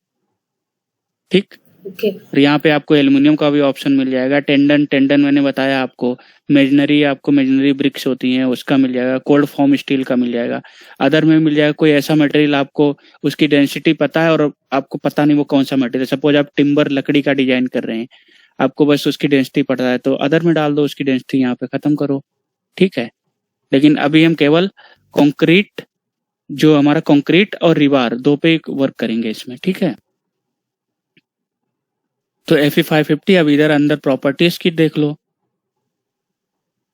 ठीक। ओके, और यहाँ पे आपको एल्युमिनियम का भी ऑप्शन मिल जाएगा। टेंडन मैंने बताया आपको, मेजनरी ब्रिक्स होती हैं उसका मिल जाएगा, कोल्ड फॉर्म स्टील का मिल जाएगा, अदर में मिल जाएगा कोई ऐसा मटेरियल आपको उसकी डेंसिटी पता है और आपको पता नहीं वो कौन सा मटेरियल। सपोज आप टिम्बर लकड़ी का डिजाइन कर रहे हैं, आपको बस उसकी डेंसिटी पता है, तो अदर में डाल दो उसकी डेंसिटी, यहाँ पे खत्म करो, ठीक है। लेकिन अभी हम केवल कॉन्क्रीट, जो हमारा कॉन्क्रीट और रिवार दो पे वर्क करेंगे इसमें, ठीक है। तो FE 550, अब इधर अंदर प्रॉपर्टीज की देख लो।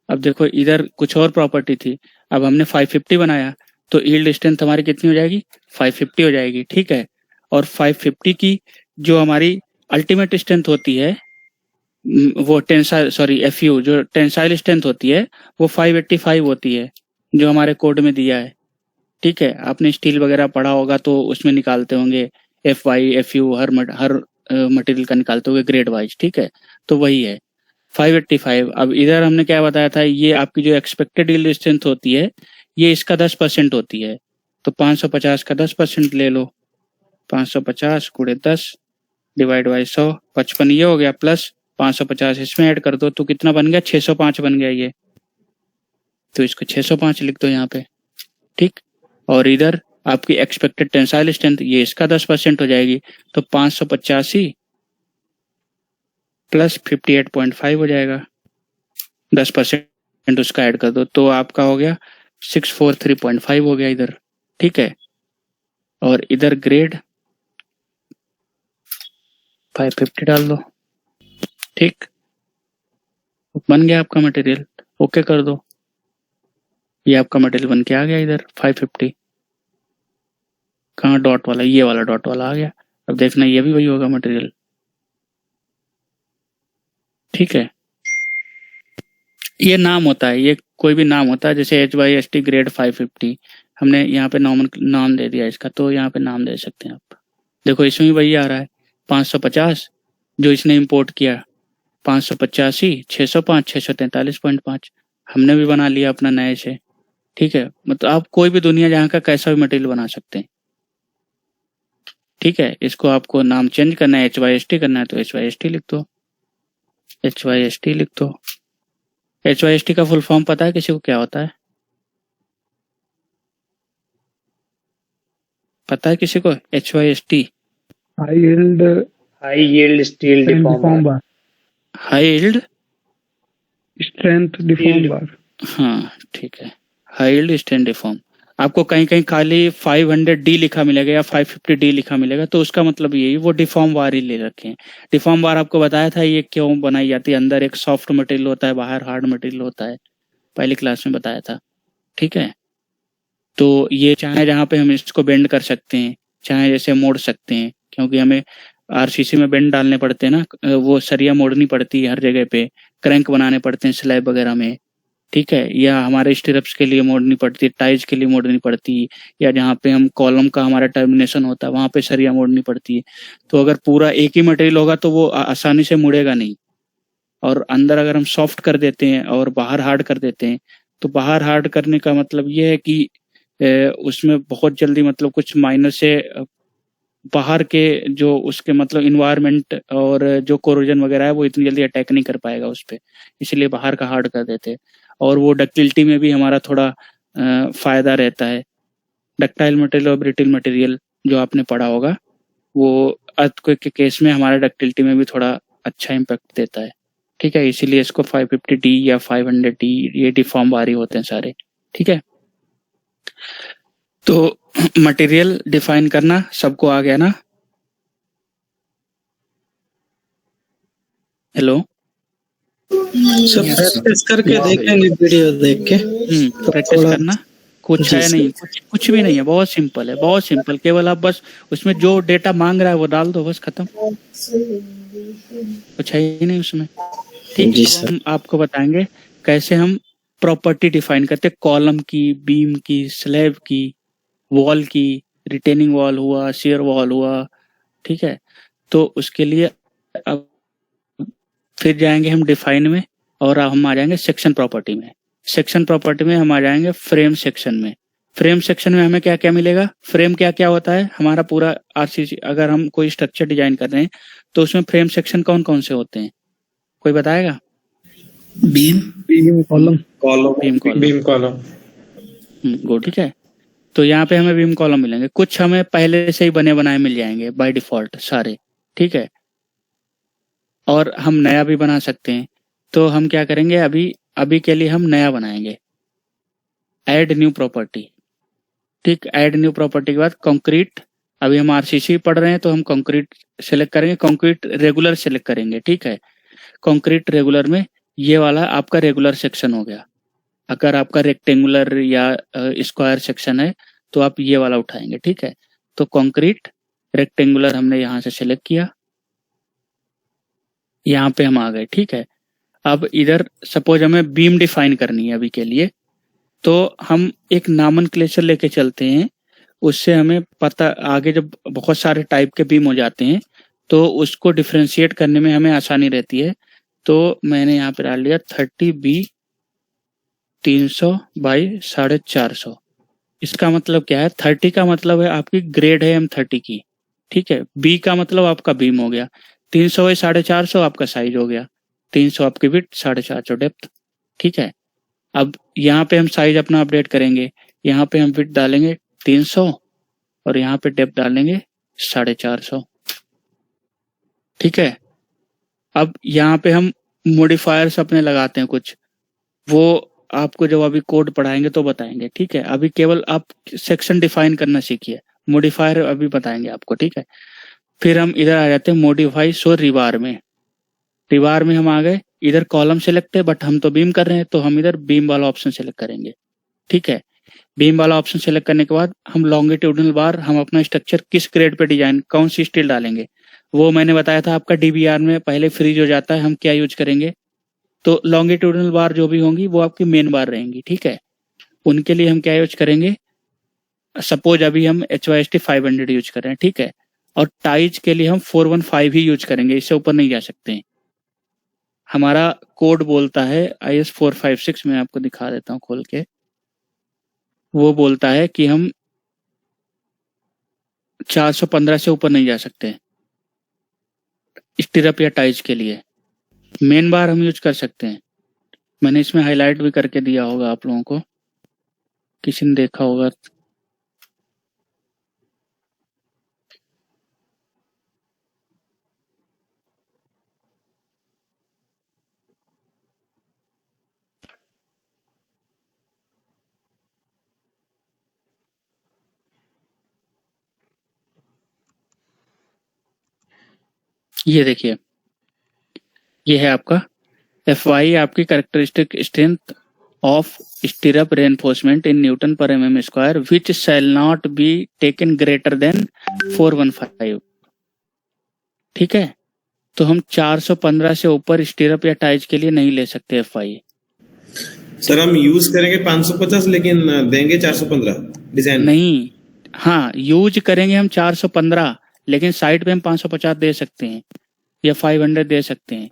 अब देखो इधर कुछ और प्रॉपर्टी थी, अब हमने 550 बनाया, तो यील्ड स्ट्रेंथ हमारी कितनी हो जाएगी, 550 हो जाएगी, ठीक है। और 550 की जो हमारी अल्टीमेट स्ट्रेंथ होती है, वो FU जो टेंसाइल स्ट्रेंथ होती है, वो 585 होती है, जो हमारे कोड में दिया है, ठीक है। आपने स्टील वगैरह पढ़ा होगा तो उसमें निकालते होंगे FY FU, हर मटेरियल का निकालते होंगे ग्रेड वाइज, ठीक है। तो वही है 585। अब इधर हमने क्या बताया था, ये आपकी जो एक्सपेक्टेड यील्ड स्ट्रेंथ होती है, ये इसका 10% होती है, तो 550 का 10% ले लो, 550 × 10 डिवाइड बाई 100, 55 ये हो गया, प्लस 550 इसमें ऐड कर दो, तो कितना बन गया, 605 बन गया ये, तो इसको 605 लिख दो यहाँ पे, ठीक। और इधर आपकी एक्सपेक्टेड टेंसाइल स्ट्रेंथ, ये इसका 10% हो जाएगी, तो 585 प्लस 58.5 हो जाएगा, 10% उसका ऐड कर दो, तो आपका हो गया 643.5 हो गया इधर, ठीक है। और इधर ग्रेड 550 डाल दो। ठीक, बन गया आपका मटेरियल। ओके कर दो, ये आपका मटेरियल बन के आ गया इधर 550। कहाँ डॉट वाला, ये वाला डॉट वाला आ गया। अब देखना ये भी वही होगा मटेरियल। ठीक है, ये नाम होता है, ये कोई भी नाम होता है, जैसे HYST ग्रेड 550 हमने यहाँ पे नाम दे दिया इसका, तो यहाँ पे नाम दे सकते हैं आप। देखो इसमें भी वही आ रहा है 550 जो इसने इंपोर्ट किया, 585, 605, 643.5 हमने भी बना लिया अपना नए से। ठीक है, मतलब आप कोई भी दुनिया जहाँ का कैसा भी मटेरियल बना सकते हैं। ठीक है, इसको आपको नाम चेंज करना है, HYST करना है तो HYST लिख दो, HYST लिख दो। HYST का फुल फॉर्म पता है किसी को क्या होता है? पता है किसी को HYST? High yield steel deform bar, high yield strength deform bar. हाँ ठीक है, हाई यील्ड स्ट्रेंथ डिफॉर्म। आपको कहीं कहीं खाली 500D लिखा मिलेगा या 550D लिखा मिलेगा, तो उसका मतलब यही वो डिफॉर्म बार ही ले रखे हैं। डिफॉर्म बार आपको बताया था ये क्यों बनाई जाती है, अंदर एक सॉफ्ट मटेरियल होता है, बाहर हार्ड मटेरियल होता है, पहली क्लास में बताया था। ठीक है, तो ये चाहे जहाँ पे हम इसको बेंड कर सकते हैं, चाहे जैसे मोड़ सकते हैं, क्योंकि हमें RCC में बेंड डालने पड़ते हैं ना, वो सरिया मोड़नी पड़ती है हर जगह पे, क्रैंक बनाने पड़ते हैं स्लैब वगैरह में। ठीक है, या हमारे स्टिरप्स के लिए मोड़नी पड़ती है, टाइज के लिए मोड़नी पड़ती है, या जहाँ पे हम कॉलम का हमारा टर्मिनेशन होता है वहाँ पे सरिया मोड़नी पड़ती है। तो अगर पूरा एक ही मटेरियल होगा तो वो आसानी से मुड़ेगा नहीं, और अंदर अगर हम सॉफ्ट कर देते हैं और बाहर हार्ड कर देते हैं, तो बाहर हार्ड करने का मतलब ये है कि उसमें बहुत जल्दी मतलब कुछ माइनस से बाहर के जो उसके मतलब इन्वायरमेंट और जो कोरोजन वगैरह है वो इतनी जल्दी अटैक नहीं कर पाएगा उस पर, इसलिए बाहर का हार्ड कर देते हैं। और वो डक्टिलिटी में भी हमारा थोड़ा फायदा रहता है। डक्टाइल मटेरियल और ब्रिटिल मटेरियल जो आपने पढ़ा होगा, वो अर्थक्वेक के केस में हमारा डक्टिलिटी में भी थोड़ा अच्छा इम्पैक्ट देता है। ठीक है, इसीलिए इसको 550D या 500D ये डिफॉर्म बार ही होते हैं सारे। ठीक है, तो मटेरियल डिफाइन करना सबको आ गया ना? हेलो सब प्रैक्टिस करके देखेंगे, वीडियो देख के प्रैक्टिस करना। कुछ है नहीं, कुछ भी नहीं है, बहुत सिंपल है, बहुत सिंपल। केवल आप बस उसमें जो डेटा मांग रहा है वो डाल दो, बस खत्म, कुछ है ही नहीं उसमें। ठीक है, हम आपको बताएंगे कैसे हम प्रॉपर्टी डिफाइन करते, कॉलम की, बीम की, स्लैब की, वॉल की, रिटेनिंग वॉल हुआ, शियर वॉल हुआ। ठीक है, तो उसके लिए अब फिर जाएंगे हम डिफाइन में, और हम आ जाएंगे सेक्शन प्रॉपर्टी में। सेक्शन प्रॉपर्टी में हम आ जाएंगे फ्रेम सेक्शन में। फ्रेम सेक्शन में हमें क्या क्या मिलेगा? फ्रेम क्या क्या होता है? हमारा पूरा RCC, अगर हम कोई स्ट्रक्चर डिजाइन कर रहे हैं तो उसमें फ्रेम सेक्शन कौन कौन से होते हैं, कोई बताएगा? Beam column good. ठीक है, तो यहाँ पे हमें बीम कॉलम मिलेंगे, कुछ हमें पहले से ही बने बनाए मिल जाएंगे बाय डिफॉल्ट सारे। ठीक है, और हम नया भी बना सकते हैं। तो हम क्या करेंगे, अभी के लिए हम नया बनाएंगे, ऐड न्यू प्रॉपर्टी। ठीक, ऐड न्यू प्रॉपर्टी के बाद कंक्रीट, अभी हम RCC पढ़ रहे हैं तो हम कंक्रीट सेलेक्ट करेंगे, कंक्रीट रेगुलर सेलेक्ट करेंगे। ठीक है, कंक्रीट रेगुलर में ये वाला आपका रेगुलर सेक्शन हो गया। अगर आपका रेक्टेंगुलर या स्क्वायर सेक्शन है तो आप ये वाला उठाएंगे। ठीक है, तो कंक्रीट रेक्टेंगुलर हमने यहाँ से सिलेक्ट किया, यहाँ पे हम आ गए। ठीक है, अब इधर सपोज हमें बीम डिफाइन करनी है अभी के लिए, तो हम एक नॉमेनक्लेचर लेके चलते हैं, उससे हमें पता आगे जब बहुत सारे टाइप के बीम हो जाते हैं तो उसको डिफरेंशिएट करने में हमें आसानी रहती है। तो मैंने यहाँ पे डाल लिया 30B 300 बाई 450। इसका मतलब क्या है? 30 का मतलब है आपकी ग्रेड है M30 की। ठीक है, B का मतलब आपका बीम हो गया, 300 बाई 450 आपका साइज हो गया, 300 आपकी विड्थ, 450 डेप्थ। ठीक है, अब यहाँ पे हम साइज अपना अपडेट करेंगे, यहाँ पे हम विड्थ डालेंगे 300 और यहाँ पे डेप्थ डालेंगे 450। ठीक है, अब यहाँ पे हम मॉडिफायर्स अपने लगाते हैं कुछ, वो आपको जब अभी कोड पढ़ाएंगे तो बताएंगे। ठीक है, अभी केवल आप सेक्शन डिफाइन करना सीखिए, मॉडिफायर अभी बताएंगे आपको, ठीक है। फिर हम इधर आ जाते हैं मॉडिफाई शो रिवार में। रिवार में हम आ गए, इधर कॉलम सेलेक्ट है बट हम तो बीम कर रहे हैं, तो हम इधर बीम वाला ऑप्शन सेलेक्ट करेंगे, ठीक है। बीम वाला ऑप्शन सेलेक्ट करने के बाद हम लॉन्गिट्यूडनल बार, हम अपना स्ट्रक्चर किस ग्रेड पे डिजाइन, कौन सी स्टील डालेंगे, वो मैंने बताया था आपका डीबीआर में पहले फ्रीज हो जाता है, हम क्या यूज करेंगे। तो लॉन्गिट्यूडनल बार जो भी होंगी वो आपकी मेन बार रहेंगी, ठीक है। उनके लिए हम क्या यूज करेंगे, सपोज अभी हम HYST 500 यूज कर रहे हैं, ठीक है। और टाइज के लिए हम 415 ही यूज करेंगे, इससे ऊपर नहीं जा सकते हैं। हमारा कोड बोलता है IS 456, मैं आपको दिखा देता हूँ खोल के। वो बोलता है कि हम 415 से ऊपर नहीं जा सकते स्टिरअप या टाइज के लिए। मेन बार हम यूज कर सकते हैं, मैंने इसमें हाईलाइट भी करके दिया होगा आप लोगों को, किसी ने देखा होगा। ये देखिए, ये है आपका FY, आपकी characteristic strength of stirrup reinforcement in newton पर mm square which shall not be taken greater than 415, ठीक है। तो हम 415 से ऊपर स्टिरअप या टाइज के लिए नहीं ले सकते FY। सर हम यूज करेंगे 550 लेकिन देंगे 415 डिजाइन नहीं, हाँ यूज करेंगे हम 415, लेकिन साइड पे हम 550 दे सकते हैं या 500 दे सकते हैं,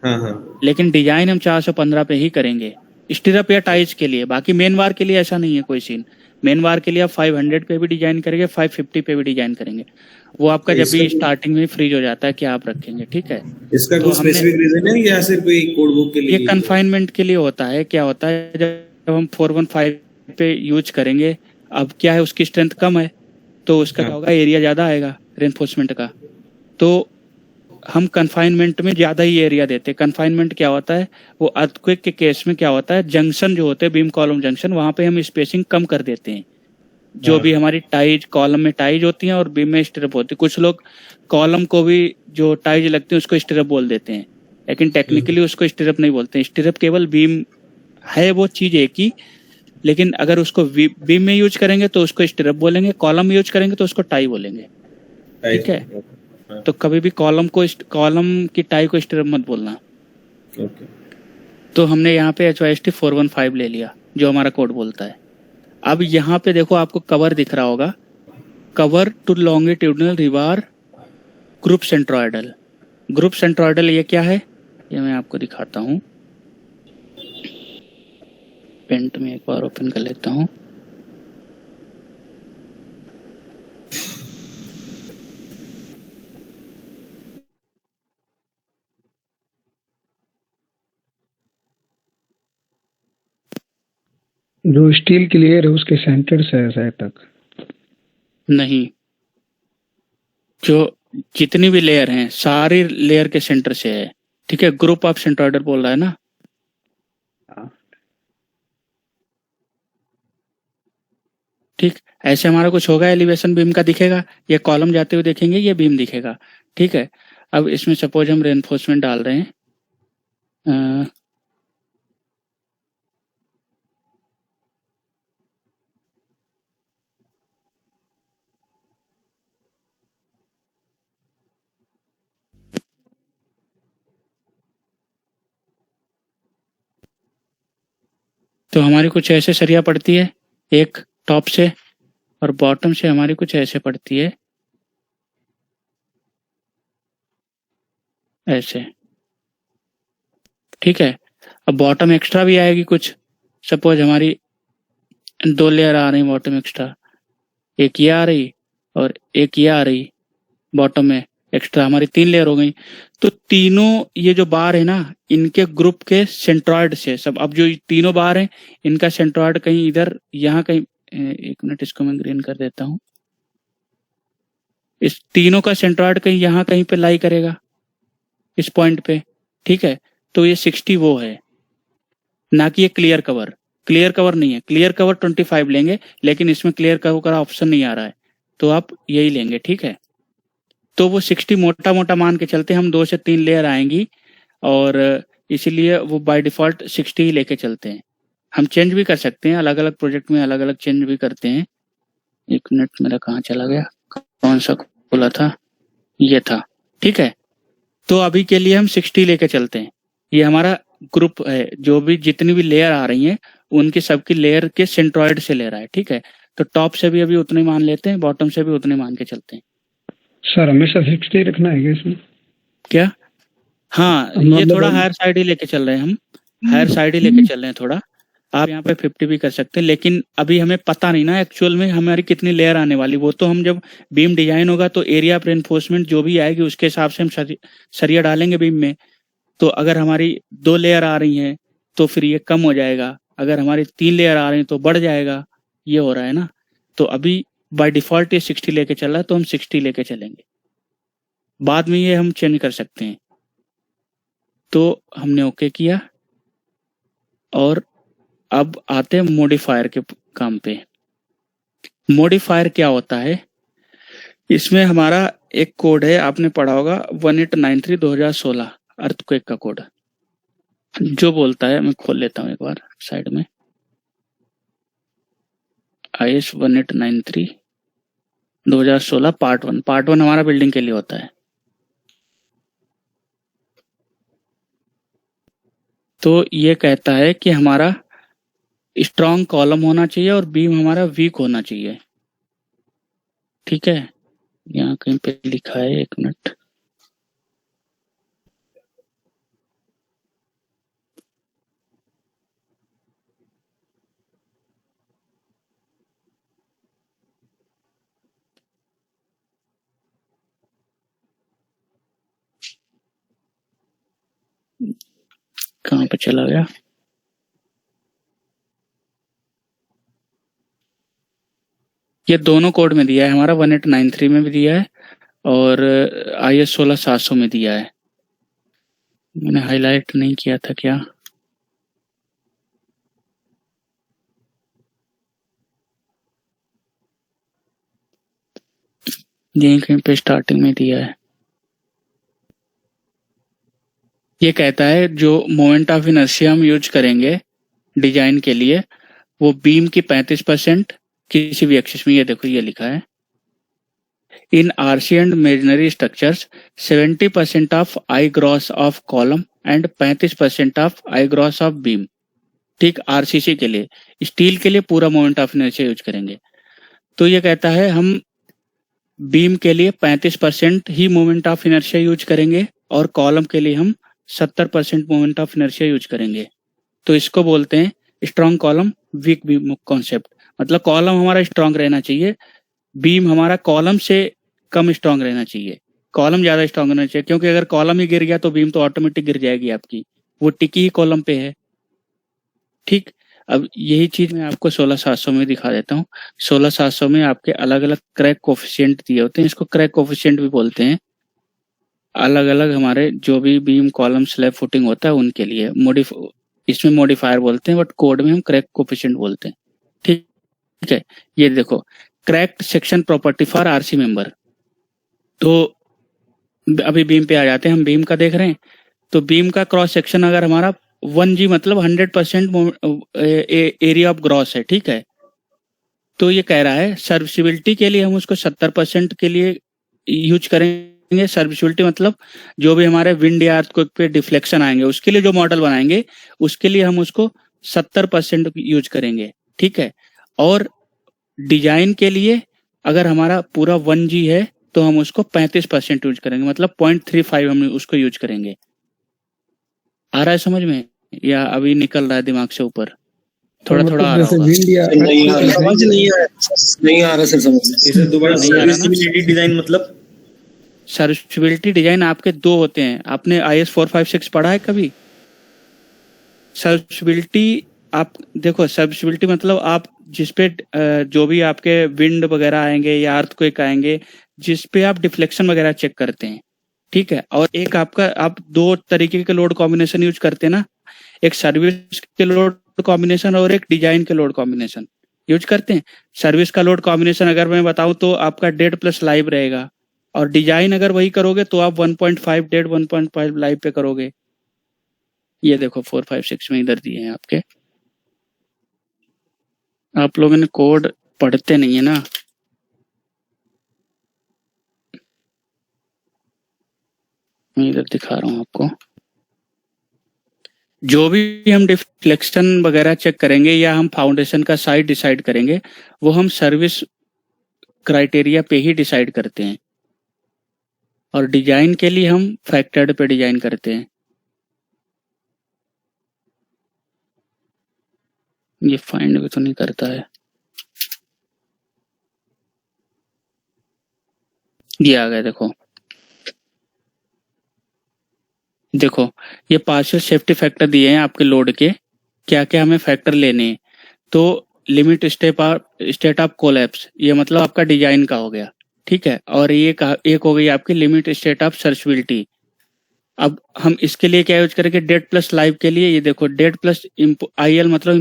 हाँ हाँ लेकिन डिजाइन हम 415 पे ही करेंगे स्टिरअप या टाइज के लिए। बाकी मेन बार के लिए ऐसा नहीं है कोई सीन। मेन बार के लिए आप 500 पे भी डिजाइन करेंगे, 550 पे भी डिजाइन करेंगे, वो आपका जब भी स्टार्टिंग में फ्रीज हो जाता है कि आप रखेंगे, ठीक है। इसका तो कुछ स्पेसिफिक रीजन है या सिर्फ कोई कोड बुक के लिए? ये कन्फाइनमेंट के लिए होता है। क्या होता है, जब हम 415 पे यूज करेंगे, अब क्या है उसकी स्ट्रेंथ कम है, तो उसका क्या होगा, एरिया ज्यादा आएगा रेनफोर्समेंट का, तो हम कन्फाइनमेंट में ज्यादा ही एरिया देते हैं। कन्फाइनमेंट क्या होता है, वो अर्थक्वेक के केस में क्या होता है, जंक्शन जो होते हैं बीम कॉलम जंक्शन, वहां पे हम स्पेसिंग कम कर देते हैं। जो भी हमारी टाइज कॉलम में टाइज होती हैं और बीम में स्टिरअप होती है। कुछ लोग कॉलम को भी जो टाइज लगती है उसको स्टिरअप बोल देते हैं, लेकिन टेक्निकली उसको स्टिरअप नहीं बोलते हैं। स्टिरअप केवल बीम है, वो चीज एक ही, लेकिन अगर उसको बीम में यूज करेंगे तो उसको स्टिरअप बोलेंगे, कॉलम में यूज करेंगे तो उसको टाई बोलेंगे, ठीक है। तो कभी भी कॉलम की टाई को स्टिरअप मत बोलना। तो हमने यहाँ पे HYST 415 ले लिया जो हमारा कोड बोलता है। अब यहाँ पे देखो आपको कवर दिख रहा होगा, कवर टू लॉन्गिट्यूडनल रिवार ग्रुप सेंट्रोइडल। ग्रुप सेंट्रोइडल ये क्या है, ये मैं आपको दिखाता हूँ। पेंट में एक बार ओपन कर लेता हूँ। जो स्टील की लेयर है उसके सेंटर से है शायद तक नहीं, जो जितनी भी लेयर हैं सारी लेयर के सेंटर से है, ठीक है। ग्रुप ऑफ सेंट्रोइडल बोल रहा है ना, ठीक। ऐसे हमारा कुछ होगा, एलिवेशन बीम का दिखेगा, ये कॉलम जाते हुए देखेंगे, ये बीम दिखेगा, ठीक है। अब इसमें सपोज हम रेनफोर्समेंट डाल रहे हैं, तो हमारी कुछ ऐसे सरिया पड़ती है, एक टॉप से, और बॉटम से हमारी कुछ ऐसे पड़ती है, ऐसे, ठीक है। अब बॉटम एक्स्ट्रा भी आएगी कुछ, सपोज हमारी 2 लेयर आ रही बॉटम एक्स्ट्रा, एक ये आ रही और एक ये आ रही बॉटम में एक्स्ट्रा, हमारी 3 लेयर हो गई। तो तीनों ये जो बार है ना, इनके ग्रुप के सेंट्रॉइड से सब, अब जो तीनों बार हैं इनका सेंट्रॉइड कहीं इधर, यहाँ कहीं, एक मिनट इसको मैं ग्रीन कर देता हूँ। इस तीनों का सेंट्रॉइड कहीं यहाँ कहीं पे लाई करेगा, इस पॉइंट पे, ठीक है। तो ये 60 वो है, ना कि ये क्लियर कवर। क्लियर कवर नहीं है, क्लियर कवर 25 लेंगे, लेकिन इसमें क्लियर कवर का ऑप्शन नहीं आ रहा है, तो आप यही लेंगे, ठीक है। तो वो 60 मोटा मोटा मान के चलते हम 2 से 3 लेयर आएंगी और इसीलिए वो बाय डिफॉल्ट 60 ही लेके चलते हैं। हम चेंज भी कर सकते हैं, अलग अलग प्रोजेक्ट में अलग अलग चेंज भी करते हैं। 1 मिनट, मेरा कहाँ चला गया, कौन सा खुला था, ये था, ठीक है। तो अभी के लिए हम 60 लेके चलते हैं। ये हमारा ग्रुप है, जो भी जितनी भी लेयर आ रही हैं उनकी सबकी लेयर के सेंट्रॉइड से ले रहा है, ठीक है। तो टॉप से भी अभी उतने मान लेते हैं, बॉटम से भी उतने मान के चलते हैं। सर हमेशा 60 रखना है क्या इसमें? क्या? हाँ, ये मतलब थोड़ा हायर साइड ही लेके चल रहे हैं, हम हायर साइड ही लेके चल रहे हैं थोड़ा। आप यहाँ पे 50 भी कर सकते हैं, लेकिन अभी हमें पता नहीं ना एक्चुअल में हमारी कितनी लेयर आने वाली। वो तो हम जब बीम डिजाइन होगा तो एरिया ऑफ रेनफोर्समेंट जो भी आएगी उसके हिसाब से हम सरिया डालेंगे बीम में। तो अगर हमारी 2 लेयर आ रही हैं तो फिर ये कम हो जाएगा, अगर हमारी 3 लेयर आ रही हैं तो बढ़ जाएगा, ये हो रहा है ना। तो अभी बाय डिफॉल्ट ये 60 लेके चल रहा है, तो हम 60 लेके चलेंगे। बाद में ये हम चेंज कर सकते हैं। तो हमने ओके किया और अब आते हैं मॉडिफायर के काम पे। मॉडिफायर क्या होता है? इसमें हमारा एक कोड है, आपने पढ़ा होगा 1893/2016 अर्थक्वेक का कोड, जो बोलता है, मैं खोल लेता हूँ एक बार साइड में, IS 1893/2016 पार्ट 1। पार्ट 1 हमारा बिल्डिंग के लिए होता है। तो ये कहता है कि हमारा स्ट्रॉन्ग कॉलम होना चाहिए और बीम हमारा वीक होना चाहिए, ठीक है। यहाँ कहीं पे लिखा है, 1 मिनट, कहाँ पे चला गया? ये दोनों कोड में दिया है हमारा, 1893 में भी दिया है और IS 16700 में दिया है। मैंने हाईलाइट नहीं किया था क्या? यहीं कहीं पे स्टार्टिंग में दिया है। ये कहता है जो मोमेंट ऑफ इनर्शिया हम यूज करेंगे डिजाइन के लिए, वो बीम की 35% किसी भी एक्सिस में, ये देखो ये लिखा है, in RC and masonry structures 70% of I gross of column and 35% of I gross of beam, ठीक। आरसीसी के लिए, स्टील के लिए पूरा मोमेंट ऑफ इनर्शिया यूज करेंगे। तो ये कहता है हम बीम के लिए 35% ही मोमेंट ऑफ इनर्शिया यूज करेंगे और कॉलम के लिए हम 70% मोमेंट ऑफ इनर्शिया यूज करेंगे। तो इसको बोलते हैं strong column weak beam concept. मतलब कॉलम हमारा स्ट्रॉन्ग रहना चाहिए, बीम हमारा कॉलम से कम स्ट्रॉन्ग रहना चाहिए, कॉलम ज्यादा स्ट्रॉन्ग रहना चाहिए, क्योंकि अगर कॉलम ही गिर गया तो बीम तो ऑटोमेटिक गिर जाएगी आपकी, वो टिकी ही कॉलम पे है, ठीक। अब यही चीज मैं आपको 16700 में दिखा देता हूँ। 16700 में आपके अलग अलग क्रैक कोफिशिएंट दिए होते हैं, इसको क्रैक कोफिशिएंट भी बोलते हैं। अलग अलग हमारे जो भी बीम कॉलम स्लैब फुटिंग होता है उनके लिए इसमें मॉडिफायर बोलते हैं, बट कोड में हम क्रैक कोफिशिएंट बोलते हैं, ठीक है। ये देखो, cracked section property for RC member. तो अभी बीम पे आ जाते हैं, हम बीम का देख रहे हैं। तो बीम का क्रॉस सेक्शन अगर हमारा 1G मतलब 100% एरिया ऑफ ग्रॉस है, ठीक है। तो ये कह रहा है सर्विसिबिलिटी के लिए हम उसको 70% के लिए यूज करेंगे। सर्विसिबिलिटी मतलब जो भी हमारे विंड या अर्थक्वेक पे डिफ्लेक्शन आएंगे उसके लिए जो मॉडल बनाएंगे उसके लिए हम उसको 70% यूज करेंगे, ठीक है। और डिजाइन के लिए अगर हमारा पूरा 1G है तो हम उसको 35% यूज करेंगे, मतलब 0.35 हम उसको यूज करेंगे। आ रहा है समझ में या अभी निकल रहा है दिमाग से ऊपर? थोड़ा थोड़ा आ रहा होगा। नहीं आ रहा, समझ नहीं आ रहा सर, समझ इसे दोबारा सर्विसिबिलिटी डिजाइन मतलब सर्विसिबिलिटी डिजाइन आपके 2 होते हैं। आपने IS 456 पढ़ा है कभी? सर्विसिबिलिटी आप देखो, सर्विसिबिलिटी मतलब आप जिसपे जो भी आपके विंड वगैरह आएंगे या अर्थक्वेक आएंगे जिसपे आप डिफ्लेक्शन वगैरह चेक करते हैं, ठीक है। और एक आपका आप 2 तरीके के लोड कॉम्बिनेशन यूज करते हैं ना, एक सर्विस के लोड कॉम्बिनेशन और एक डिजाइन के लोड कॉम्बिनेशन। यूज करते हैं। सर्विस का लोड कॉम्बिनेशन अगर मैं बताऊं तो आपका डेड प्लस लाइव रहेगा, और डिजाइन अगर वही करोगे तो आप 1.5 डेड 1.5 लाइव पे करोगे। ये देखो 4 5 6 में इधर दिए हैं आपके। आप लोगों ने कोड पढ़ते नहीं है ना। मैं इधर दिखा रहा हूँ आपको। जो भी हम डिफ्लेक्शन वगैरह चेक करेंगे या हम फाउंडेशन का साइज डिसाइड करेंगे, वो हम सर्विस क्राइटेरिया पे ही डिसाइड करते हैं, और डिजाइन के लिए हम फैक्टर्ड पे डिजाइन करते हैं। ये फाइंड भी तो नहीं करता है। ये आ गया, देखो देखो ये पार्शियल सेफ्टी फैक्टर दिए हैं आपके लोड के, क्या क्या हमें फैक्टर लेने हैं। तो लिमिट स्टेट ऑफ कोलैप्स, ये मतलब आपका डिजाइन का हो गया, ठीक है। और ये एक हो गई आपकी लिमिट स्टेट ऑफ सर्विसिबिलिटी। अब हम इसके लिए क्या यूज करेंगे, डेड प्लस लाइव के लिए। ये देखो डेड प्लस IL मतलब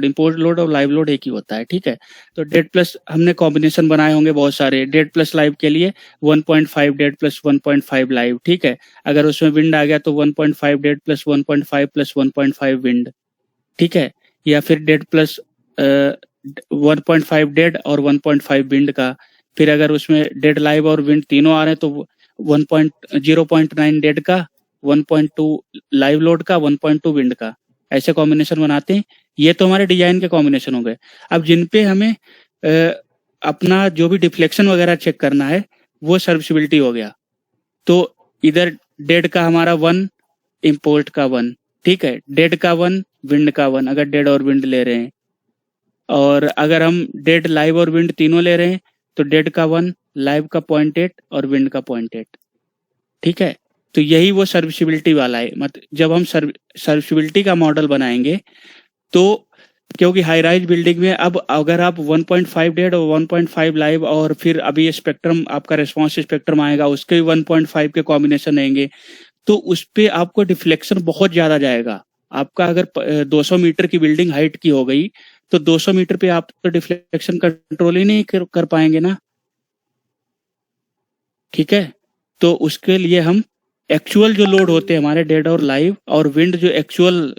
इम्पोज लोड और लाइव लोड एक ही होता है, ठीक है। तो डेड प्लस हमने कॉम्बिनेशन बनाए होंगे बहुत सारे। डेड प्लस लाइव के लिए 1.5 डेड प्लस 1.5 लाइव, ठीक है। अगर उसमें विंड आ गया तो 1.5 डेड प्लस 1.5 प्लस 1.5 विंड, ठीक है। या फिर डेड प्लस 1.5 डेड और 1.5 विंड का। फिर अगर उसमें डेड लाइव और विंड तीनों आ रहे हैं तो 0.9 डेड का, 1.2 लाइव लोड का, 1.2 विंड का, ऐसे कॉम्बिनेशन बनाते हैं। ये तो हमारे डिजाइन के कॉम्बिनेशन हो गए। अब जिन पे हमें अपना जो भी डिफ्लेक्शन वगैरह चेक करना है वो सर्विसिबिलिटी हो गया। तो इधर डेड का हमारा 1, इम्पोर्ट का 1, ठीक है। डेड का 1, विंड का 1 अगर डेड और विंड ले रहे हैं। और अगर हम डेड लाइव और विंड तीनों ले रहे हैं तो डेड का 1, लाइव का 0.8 और विंड का 0.8, ठीक है। तो यही वो सर्विसिबिलिटी वाला है। मतलब जब हम सर्विसिबिलिटी का मॉडल बनाएंगे तो, क्योंकि हाई राइज बिल्डिंग में अब अगर आप 1.5 डेड और 1.5 लाइव, और फिर अभी स्पेक्ट्रम आपका रिस्पॉन्स स्पेक्ट्रम आएगा उसके भी 1.5 के कॉम्बिनेशन रहेंगे, तो उस पे आपको डिफ्लेक्शन बहुत ज्यादा जाएगा। आपका अगर 200 मीटर की बिल्डिंग हाइट की हो गई तो 200 मीटर पे आप तो डिफ्लेक्शन कंट्रोल ही नहीं कर पाएंगे ना, ठीक है। तो उसके लिए हम एक्चुअल जो लोड होते हैं हमारे डेड और लाइव और विंड जो एक्चुअल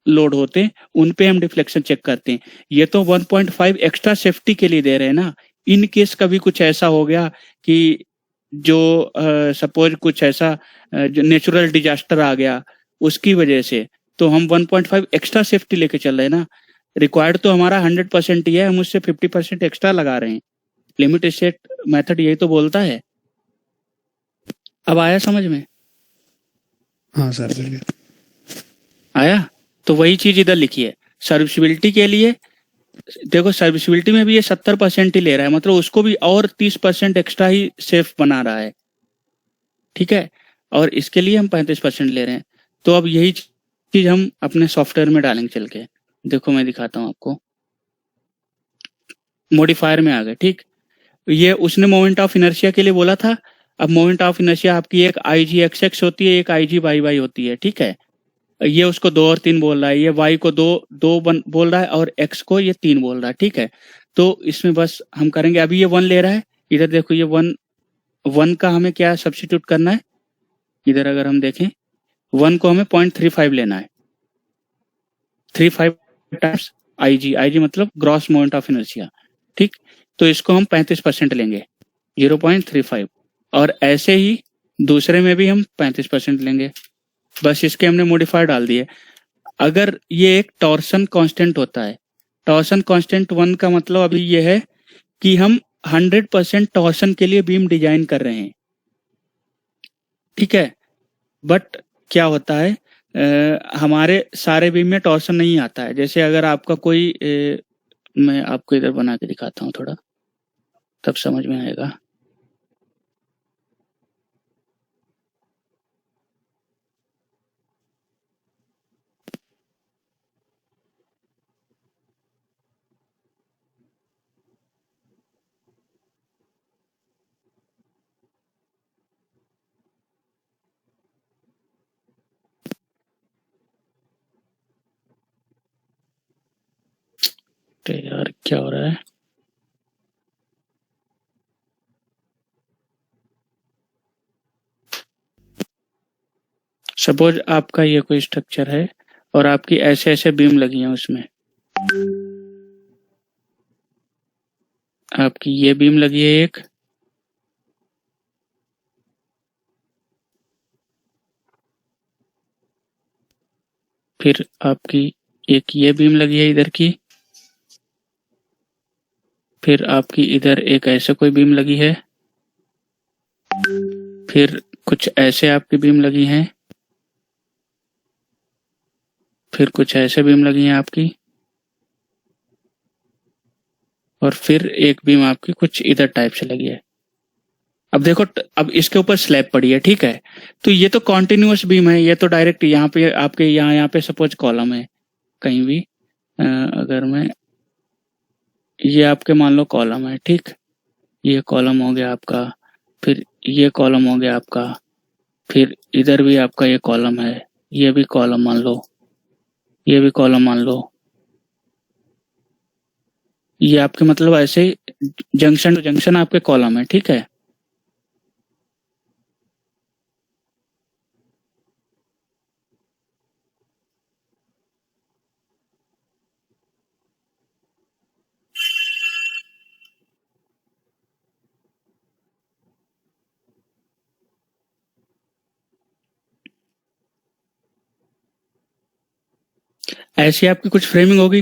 लोड होते हैं उन पे हम डिफ्लेक्शन चेक करते हैं। ये तो 1.5 एक्स्ट्रा सेफ्टी के लिए दे रहे हैं ना। इन केस कभी कुछ ऐसा हो गया कि जो सपोज कुछ ऐसा जो नेचुरल डिजास्टर आ गया उसकी वजह से, तो हम 1.5 एक्स्ट्रा सेफ्टी लेके चल रहे हैं ना। रिक्वायर्ड तो हमारा 100% ही है, हम उससे 50% एक्स्ट्रा लगा रहे हैं। लिमिट स्टेट मेथड यही तो बोलता है। अब आया समझ में? हाँ सर, बिल्कुल आया। तो वही चीज इधर लिखी है सर्विसिबिलिटी के लिए। देखो सर्विसिबिलिटी में भी ये 70% ही ले रहा है, मतलब उसको भी और 30% एक्स्ट्रा ही सेफ बना रहा है, ठीक है। और इसके लिए हम 35% ले रहे हैं। तो अब यही चीज हम अपने सॉफ्टवेयर में डालेंगे चल के। देखो मैं दिखाता हूँ आपको। मॉडिफायर में आ गए, ठीक। ये उसने मोमेंट ऑफ इनर्शिया के लिए बोला था। अब मोमेंट ऑफ इनर्शिया आपकी एक IG होती है, एक IG होती है, ठीक है। ये उसको 2 और 3 बोल रहा है, ये y को 2 बोल रहा है और x को ये 3 बोल रहा है, ठीक है। तो इसमें बस हम करेंगे, अभी ये 1 ले रहा है। इधर देखो ये 1 का हमें क्या सब्स्टिट्यूट करना है। इधर अगर हम देखें 1 को हमें 0.35 लेना है। 35 टाइम्स IG मतलब ग्रॉस मोमेंट ऑफ इनर्शिया, ठीक। तो इसको हम 35% लेंगे, 0.35। और ऐसे ही दूसरे में भी हम 35% लेंगे। बस इसके हमने मॉडिफायर डाल दिए। अगर ये एक टॉर्सन कांस्टेंट होता है, टॉर्सन कांस्टेंट 1 का मतलब अभी ये है कि हम 100% टॉर्सन के लिए बीम डिजाइन कर रहे हैं, ठीक है। बट क्या होता है, हमारे सारे बीम में टॉर्सन नहीं आता है। जैसे अगर आपका कोई मैं आपको इधर बना के दिखाता हूँ थोड़ा, तब समझ में आएगा। अरे यार क्या हो रहा है? सपोज आपका ये कोई स्ट्रक्चर है और आपकी ऐसे ऐसे बीम लगी हैं उसमें। आपकी ये बीम लगी है एक, फिर आपकी एक ये बीम लगी है इधर की, फिर आपकी इधर एक ऐसे कोई बीम लगी है, फिर कुछ ऐसे आपकी बीम लगी हैं, फिर कुछ ऐसे बीम लगी हैं आपकी, और फिर एक बीम आपकी कुछ इधर टाइप से लगी है। अब देखो अब इसके ऊपर स्लैब पड़ी है, ठीक है, तो ये तो कॉन्टिन्यूअस बीम है, ये तो डायरेक्ट यहाँ पे आपके यहाँ पे सपोज कॉलम है कहीं भी, अगर मैं ये आपके मान लो कॉलम है, ठीक, ये कॉलम हो गया आपका, फिर ये कॉलम हो गया आपका, फिर इधर भी आपका ये कॉलम है, ये भी कॉलम मान लो, ये भी कॉलम मान लो, ये आपके मतलब ऐसे जंक्शन टू जंक्शन आपके कॉलम है, ठीक है। ऐसी आपकी कुछ फ्रेमिंग होगी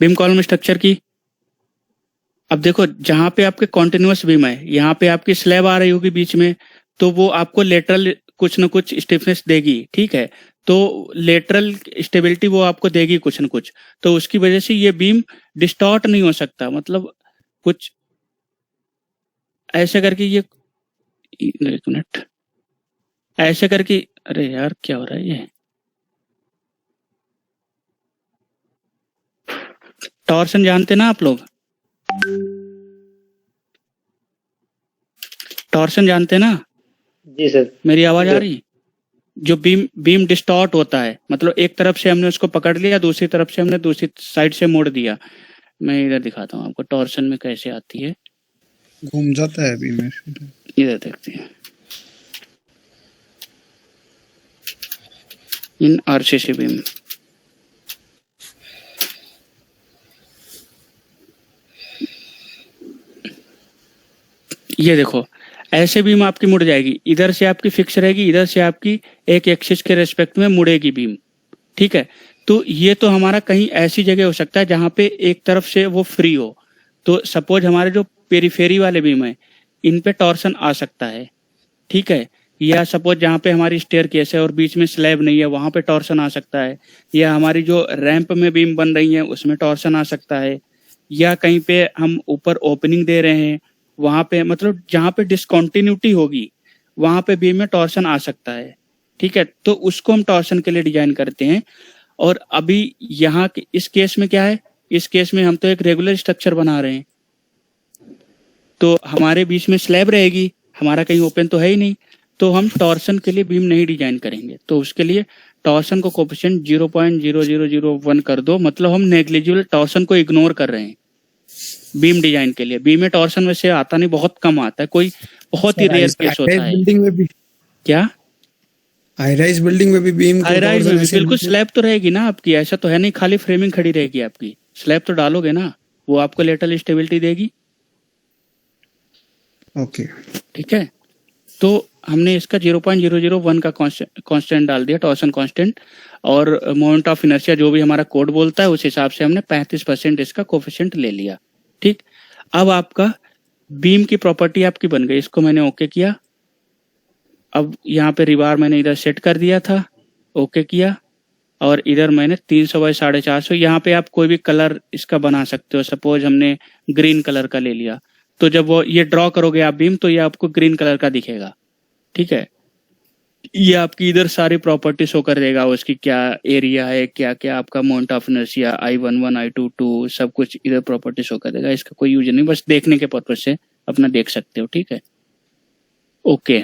बीम कॉलम स्ट्रक्चर की। अब देखो जहां पे आपके कॉन्टिन्यूअस बीम है, यहाँ पे आपकी स्लैब आ रही होगी बीच में, तो वो आपको लेटरल कुछ न कुछ स्टिफनेस देगी, ठीक है, तो लेटरल स्टेबिलिटी वो आपको देगी कुछ न कुछ, तो उसकी वजह से ये बीम डिस्टॉर्ट नहीं हो सकता, मतलब कुछ ऐसे करके ये, एक मिनट, ऐसे करके, अरे यार क्या हो रहा है ये, टॉर्सन जानते ना आप लोग, टॉर्सन जानते ना? जी सर। मेरी आवाज आ रही? जो बीम डिस्टॉर्ट होता है, मतलब एक तरफ से हमने उसको पकड़ लिया, दूसरी तरफ से हमने दूसरी साइड से मोड़ दिया। मैं इधर दिखाता हूँ आपको टॉर्सन में कैसे आती है, घूम जाता है बीम में। इधर देखते हैं, इन आरसीसी बीम, ये देखो ऐसे बीम आपकी मुड़ जाएगी, इधर से आपकी फिक्स रहेगी, इधर से आपकी एक एक्सिस के रेस्पेक्ट में मुड़ेगी बीम, ठीक है। तो ये तो हमारा कहीं ऐसी जगह हो सकता है जहां पे एक तरफ से वो फ्री हो, तो सपोज हमारे जो पेरीफेरी वाले बीम है इन पे टॉर्सन आ सकता है, ठीक है, या सपोज जहाँ पे हमारी स्टेयर केस है और बीच में स्लैब नहीं है वहां पे टॉर्सन आ सकता है, या हमारी जो रैंप में बीम बन रही है उसमें टॉर्सन आ सकता है, या कहीं पे हम ऊपर ओपनिंग दे रहे हैं वहां पे, मतलब जहां पे डिसकंटिन्यूटी होगी वहां पे बीम में टॉर्सन आ सकता है, ठीक है, तो उसको हम टॉर्सन के लिए डिजाइन करते हैं। और अभी यहाँ इस केस में क्या है, इस केस में हम तो एक रेगुलर स्ट्रक्चर बना रहे हैं, तो हमारे बीच में स्लैब रहेगी, हमारा कहीं ओपन तो है ही नहीं, तो हम टॉर्सन के लिए बीम नहीं डिजाइन करेंगे, तो उसके लिए टॉर्सन को कोफिशिएंट 0.0001 कर दो, मतलब हम नेग्लिजिबल टॉर्सन को इग्नोर कर रहे हैं बीम डिजाइन के लिए। बीम में टॉर्सन वैसे आता नहीं, बहुत कम आता है, कोई बहुत ही रेयर केस होता है। बिल्डिंग में भी क्या हाई राइज बिल्डिंग में भी बीम हाई राइज में बिल्कुल स्लैब तो रहेगी ना आपकी, ऐसा तो है नहीं खाली फ्रेमिंग खड़ी रहेगी आपकी, स्लैब तो डालोगे ना, वो आपको लेटरल स्टेबिलिटी देगी। ओके ठीक है, तो हमने इसका 0.001 का कांस्टेंट डाल दिया, टॉर्सन कांस्टेंट, और मोमेंट ऑफ इनर्शिया जो भी हमारा कोड बोलता है उस हिसाब से हमने 35% इसका कोफिशिएंट ले लिया। ठीक, अब आपका बीम की प्रॉपर्टी आपकी बन गई, इसको मैंने ओके किया। अब यहाँ पे रिबार मैंने इधर सेट कर दिया था, ओके किया, और इधर मैंने 300 बाई 450, यहाँ पे आप कोई भी कलर इसका बना सकते हो। सपोज हमने ग्रीन कलर का ले लिया, तो जब वो ये ड्रॉ करोगे आप बीम, तो ये आपको ग्रीन कलर का दिखेगा। ठीक है, ये आपकी इधर सारी प्रॉपर्टी शो कर देगा, उसकी क्या एरिया है, क्या क्या आपका moment of inertia, I11 I22 सब कुछ इधर प्रॉपर्टी शो कर देगा। इसका कोई यूज नहीं, बस देखने के पर्पज से अपना देख सकते हो। ठीक है, ओके,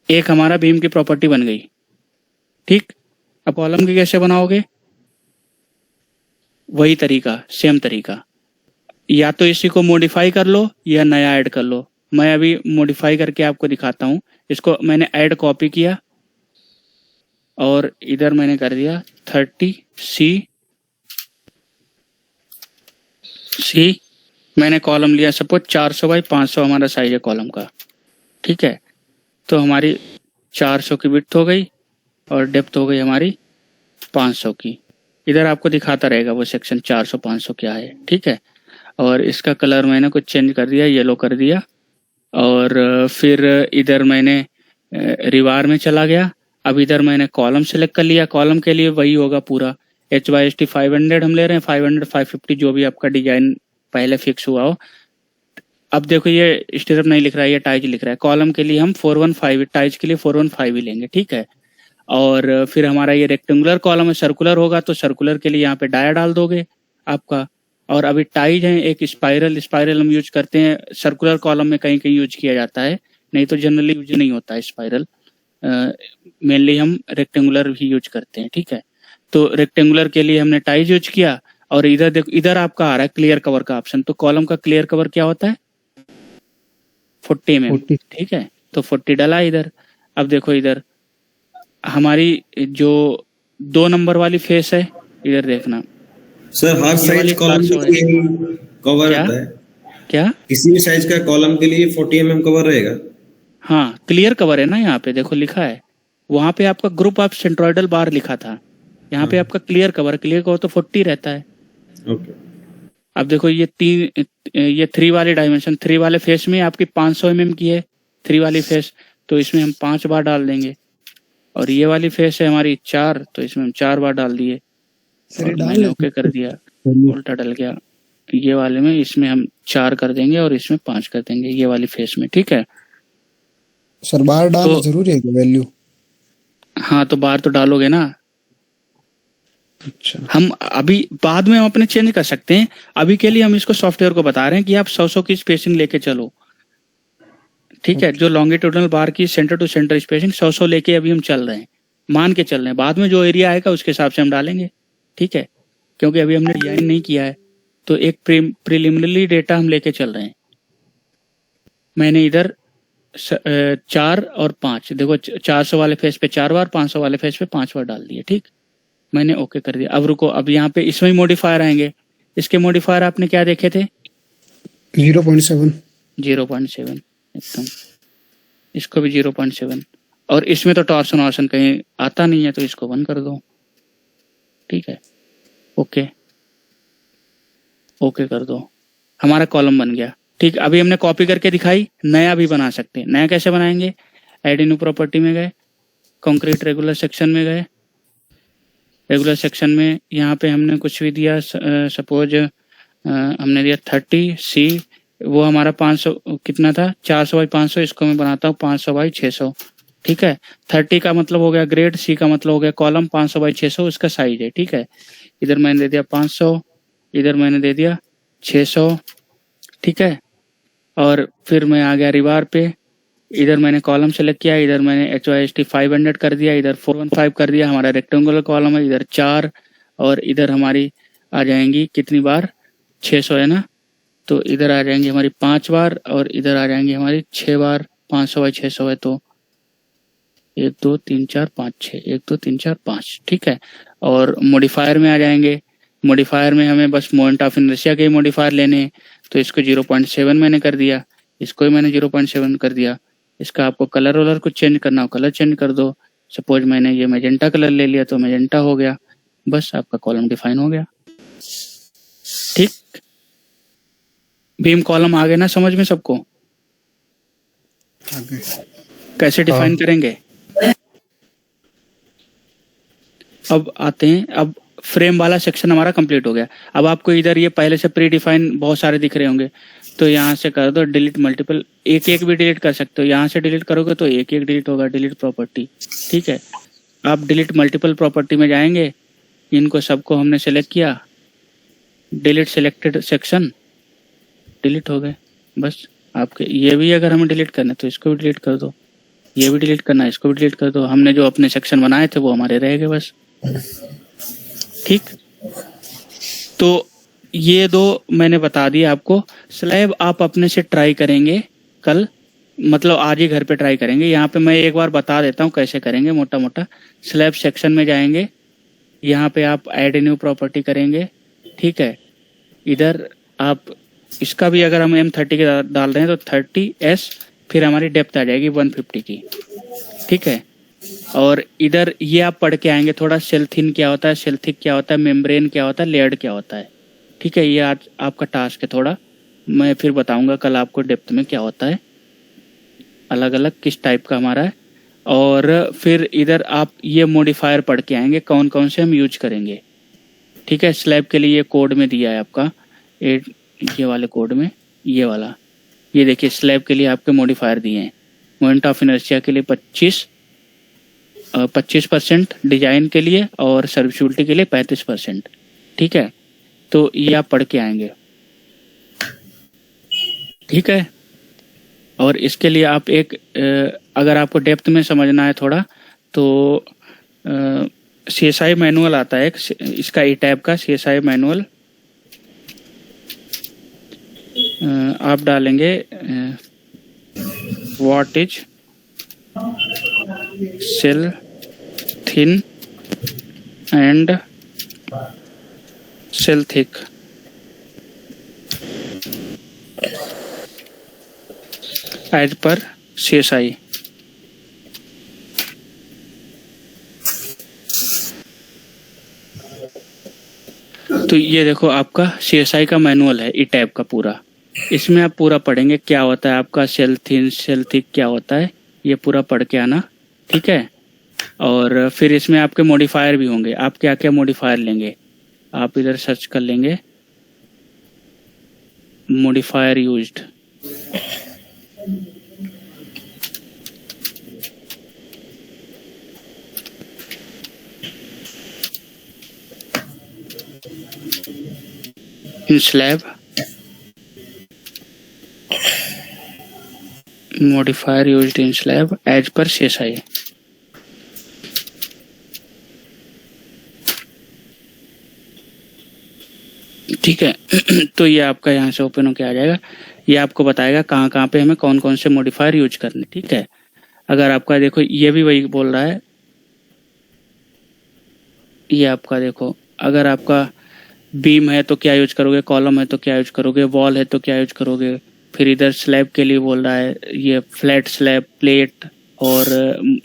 एक हमारा बीम की प्रॉपर्टी बन गई। ठीक, अब कॉलम की कैसे बनाओगे, वही तरीका, सेम तरीका, या तो इसी को मॉडिफाई कर लो या नया ऐड कर लो। मैं अभी मॉडिफाई करके आपको दिखाता हूँ। इसको मैंने ऐड कॉपी किया और इधर मैंने कर दिया 30 सी मैंने कॉलम लिया सपोज 400 बाई 500 हमारा साइज है कॉलम का, ठीक है। तो हमारी 400 की विड्थ हो गई और डेप्थ हो गई हमारी 500 की। इधर आपको दिखाता रहेगा वो सेक्शन 400 500 क्या है, ठीक है। और इसका कलर मैंने कुछ चेंज कर दिया, येलो कर दिया। और फिर इधर मैंने रिवार में चला गया। अब इधर मैंने कॉलम सेलेक्ट कर लिया। कॉलम के लिए वही होगा पूरा HYST 500 हम ले रहे हैं, 500 550 जो भी आपका डिजाइन पहले फिक्स हुआ हो। अब देखो ये स्टिरअप नहीं लिख रहा है, ये टाइज लिख रहा है। कॉलम के लिए हम 415, टाइज के लिए 415 ही लेंगे, ठीक है। और फिर हमारा ये रेक्टेंगुलर कॉलम है, सर्कुलर होगा तो सर्कुलर के लिए यहाँ पे डाया डाल दोगे आपका। और अभी टाइज है एक स्पाइरल हम यूज करते हैं, सर्कुलर कॉलम में कहीं कहीं यूज किया जाता है, नहीं तो जनरली यूज नहीं होता है स्पाइरल। मेनली हम रेक्टेंगुलर ही यूज करते हैं, ठीक है। तो रेक्टेंगुलर के लिए हमने टाइज यूज किया। और इधर देखो, इधर आपका आ रहा है क्लियर कवर का ऑप्शन। तो कॉलम का क्लियर कवर क्या होता है 40 mm, ठीक है। तो 40 डाला इधर। अब देखो इधर हमारी जो 2 नंबर वाली फेस है, इधर देखना सर हर साइज कॉलम के लिए कवर रहता है क्या? किसी भी साइज का कॉलम के लिए 40 mm कवर रहेगा। हाँ क्लियर कवर है ना, यहाँ पे देखो लिखा है। वहां पे आपका ग्रुप ऑफ सेंट्रोइडल बार लिखा था, यहाँ पे आपका क्लियर कवर तो 40 रहता है। ओके। अब देखो ये 3 वाले डायमेंशन, 3 वाले फेस में आपकी 500 mm की है 3 वाली फेस, तो इसमें हम 5 बार डाल देंगे। और ये वाली फेस है हमारी 4, तो इसमें हम 4 बार डाल दिए। और मैंने ओके कर दिया, उल्टा डल गया। ये वाले में इसमें हम 4 कर देंगे और इसमें 5 कर देंगे ये वाली फेस में, ठीक है। सर बार डालना जरूरी है वैल्यू? हाँ तो बार तो डालोगे ना। अच्छा, हम अभी बाद में हम अपने चेंज कर सकते हैं, अभी के लिए हम इसको सॉफ्टवेयर को बता रहे हैं कि आप 100 की स्पेसिंग लेके चलो, ठीक है। जो लॉन्गिट्यूडनल बार की सेंटर टू सेंटर स्पेसिंग 100 लेके अभी हम चल रहे हैं, मान के चल रहे हैं। बाद में जो एरिया आएगा उसके हिसाब से हम डालेंगे, ठीक है। क्योंकि अभी हमने डिजाइन नहीं किया है, तो एक प्रिलिमिनरी डेटा हम लेके चल रहे हैं। मैंने इधर 4 और 5 देखो, 400 वाले फेस पे 4 बार, 500 वाले फेस पे 5 बार डाल दिए, ठीक। मैंने ओके कर दिया। अब रुको, अब यहाँ पे इसमें मॉडिफायर आएंगे। इसके मॉडिफायर आपने क्या देखे थे? 0.7 एकदम। इसको भी 0.7। और इसमें तो टॉर्सन वॉर्सन कहीं आता नहीं है, तो इसको बंद कर दो, ठीक है। ओके कर दो, हमारा कॉलम बन गया, ठीक। अभी हमने कॉपी करके दिखाई, नया भी बना सकते हैं। नया कैसे बनाएंगे? ऐड न्यू प्रॉपर्टी में गए, कंक्रीट रेगुलर सेक्शन में गए। रेगुलर सेक्शन में यहाँ पे हमने कुछ भी दिया, सपोज हमने दिया 30C, वो हमारा 500 कितना था, 400 बाई 500। इसको मैं बनाता हूँ 500 बाई 600, ठीक है। 30 का मतलब हो गया ग्रेड, C का मतलब हो गया कॉलम, 500 बाई 600 उसका साइज है, ठीक है। इधर मैंने दे दिया 500, इधर मैंने दे दिया 600, ठीक है। और फिर मैं आ गया रिवार पे, इधर मैंने कॉलम सेलेक्ट किया, इधर मैंने HYST 500 कर दिया, इधर 415 कर दिया। हमारा रेक्टेंगुलर कॉलम है, इधर 4 और इधर हमारी आ जाएंगी कितनी बार, 600 है ना, तो इधर आ जाएंगी हमारी 5 बार और इधर आ जाएंगी हमारी 6 बार। 500 बाई 600 है तो 1 2 3 4 5 6, 1 2 3 4 5, ठीक है। और मॉडिफायर में आ जाएंगे। मॉडिफायर में हमें बस मोमेंट ऑफ इनर्शिया के मॉडिफायर लेने हैं, तो इसको 0.7 मैंने कर दिया, इसको ही मैंने 0.7 कर दिया। इसका आपको कलर वलर कुछ चेंज करना हो, कलर चेंज कर दो। सपोज मैंने ये मैजेंटा कलर ले लिया तो मैजेंटा हो गया, बस आपका कॉलम डिफाइन हो गया, ठीक। बीम कॉलम आ गए ना समझ में सबको? आगे कैसे डिफाइन करेंगे? अब आते हैं, अब फ्रेम वाला सेक्शन हमारा कंप्लीट हो गया। अब आपको इधर ये पहले से प्री डिफाइन बहुत सारे दिख रहे होंगे, तो यहाँ से कर दो डिलीट मल्टीपल, एक भी डिलीट कर सकते हो। यहाँ से डिलीट करोगे तो एक डिलीट होगा, डिलीट प्रॉपर्टी, ठीक है। आप डिलीट मल्टीपल प्रॉपर्टी में जाएंगे, इनको सबको हमने सेलेक्ट किया, डिलीट सेलेक्टेड सेक्शन, डिलीट हो गए। बस आपके ये भी अगर हमें डिलीट करना है तो इसको भी डिलीट कर दो, ये भी डिलीट करना है इसको भी डिलीट कर दो। हमने जो अपने सेक्शन बनाए थे वो हमारे रह गए बस, ठीक। तो ये 2 मैंने बता दिया आपको। स्लैब आप अपने से ट्राई करेंगे कल, मतलब आज ही घर पे ट्राई करेंगे। यहाँ पे मैं एक बार बता देता हूँ कैसे करेंगे मोटा मोटा। स्लैब सेक्शन में जाएंगे, यहाँ पे आप ऐड न्यू प्रॉपर्टी करेंगे, ठीक है। इधर आप इसका भी अगर हम M30 के डाल रहे हैं तो 30S, फिर हमारी डेप्थ आ जाएगी 150 की, ठीक है। और इधर ये आप पढ़ के आएंगे थोड़ा, सेल थिन क्या होता है, सेल थिक क्या होता है, मेम्ब्रेन क्या होता है, लेयर्ड क्या होता है, ठीक है। ये आज आपका टास्क है थोड़ा, मैं फिर बताऊंगा कल आपको डेप्थ में क्या होता है, अलग अलग किस टाइप का हमारा है। और फिर इधर आप ये मॉडिफायर पढ़ के आएंगे कौन कौन से हम यूज करेंगे, ठीक है। स्लैब के लिए ये कोड में दिया है आपका, ये वाले कोड में, ये वाला, ये देखिए स्लैब के लिए आपके मॉडिफायर दिए हैं। मोमेंट ऑफ इनर्शिया के लिए 25%, डिजाइन के लिए और सर्विसिबिलिटी के लिए 35%, ठीक है। तो ये आप पढ़ के आएंगे, ठीक है। और इसके लिए आप एक अगर आपको डेप्थ में समझना है थोड़ा तो CSI मैनुअल आता है एक, इसका ई टैब का CSI मैनुअल आप डालेंगे what is shell thin and shell thick, as per CSI। तो ये देखो आपका CSI का मैनुअल है ई टैब का पूरा, इसमें आप पूरा पढ़ेंगे क्या होता है आपका सेल थिन सेल थिक क्या होता है, ये पूरा पढ़ के आना, ठीक है। और फिर इसमें आपके मॉडिफायर भी होंगे, आप क्या क्या मॉडिफायर लेंगे आप इधर सर्च कर लेंगे, modifier used. In slab modifier used in slab as per CSI। ठीक है। तो ये आपका यहाँ से ओपन होके आ जाएगा, ये आपको बताएगा कहाँ कहाँ पे हमें कौन कौन से मॉडिफायर यूज करने, ठीक है। अगर आपका देखो ये भी वही बोल रहा है, ये आपका देखो अगर आपका बीम है तो क्या यूज करोगे, कॉलम है तो क्या यूज करोगे, वॉल है तो क्या यूज करोगे। फिर इधर स्लैब के लिए बोल रहा है ये फ्लैट स्लैब, प्लेट, और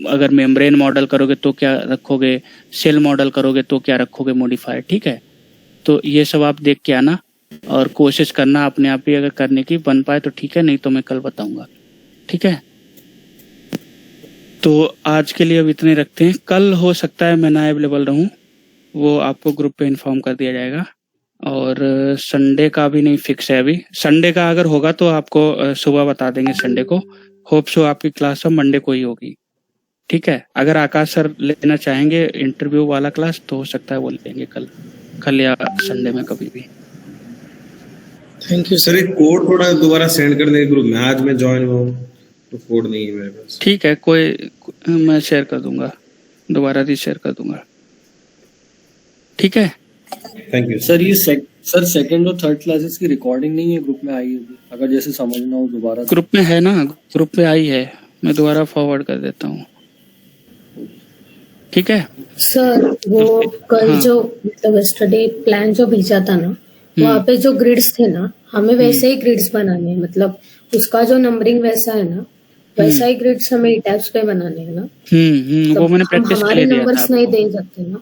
अगर मेम्ब्रेन मॉडल करोगे तो क्या रखोगे, सेल मॉडल करोगे तो क्या रखोगे मॉडिफायर, ठीक है। तो ये सब आप देख के आना और कोशिश करना अपने आप ही, अगर करने की बन पाए तो ठीक है, नहीं तो मैं कल बताऊंगा, ठीक है। तो आज के लिए अब इतने रखते हैं, कल हो सकता है मैं ना अवेलेबल रहूं, वो आपको ग्रुप पे इन्फॉर्म कर दिया जाएगा। और संडे का भी नहीं फिक्स है अभी, संडे का अगर होगा तो आपको सुबह बता देंगे संडे को। होप सो आपकी क्लास सब मंडे को ही होगी, ठीक है। अगर आकाश सर लेना चाहेंगे इंटरव्यू वाला क्लास तो हो सकता है वो लेंगे कल या संडे में कभी भी। Thank you sir. एक कोड थोड़ा दोबारा सेंड कर देंगे ग्रुप में, आज मैं ज्वाइन हुआ हूँ तो कोड नहीं है मेरे पास। ठीक है, कोई मैं शेयर कर दूंगा, दोबारा रीशेयर कर दूंगा, ठीक है। Thank you sir. ये सर सेकंड और थर्ड क्लासेस की रिकॉर्डिंग नहीं है ग्रुप में आई होगी, अगर जैसे समझना हो दोबारा। ग्रुप में है ना, ग्रुप में आई है, मैं दोबारा फॉरवर्ड कर देता हूँ, ठीक है सर। वो कल हाँ। जो मतलब स्टडी प्लान जो भेजा था ना, वहाँ पे जो ग्रिड्स थे ना, हमें वैसे ही ग्रिड्स बनाने हैं, मतलब उसका जो नंबरिंग वैसा है ना, वैसा ही ग्रिड्स हमें टैब्स पे बनाने हैं ना। वो मैंने प्रैक्टिस के लिए दिया था। हमारे नंबर्स नहीं दे सकते ना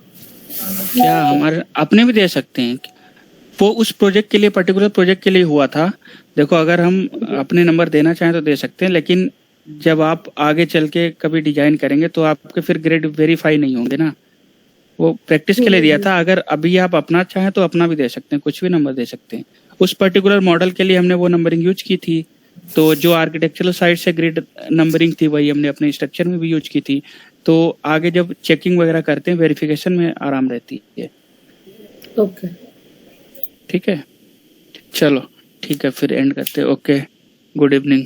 क्या, हमारे अपने भी दे सकते हैं वो, उस प्रोजेक्ट के लिए, पर्टिकुलर प्रोजेक्ट के लिए हुआ था। देखो अगर हम अपने नंबर देना चाहें तो दे सकते हैं, लेकिन जब आप आगे चल के कभी डिजाइन करेंगे तो आपके फिर ग्रेड वेरीफाई नहीं होंगे ना, वो प्रैक्टिस के लिए दिया था। अगर अभी आप अपना चाहें तो अपना भी दे सकते हैं, कुछ भी नंबर दे सकते हैं। उस पर्टिकुलर मॉडल के लिए हमने वो नंबरिंग यूज की थी, तो जो आर्किटेक्चरल साइड से ग्रिड नंबरिंग थी वही हमने अपने स्ट्रक्चर में भी यूज की थी। तो आगे जब चेकिंग वगैरह करते हैं, वेरिफिकेशन में आराम रहती है। ओके, ठीक है, चलो ठीक है, फिर एंड करते हैं। Okay, good evening.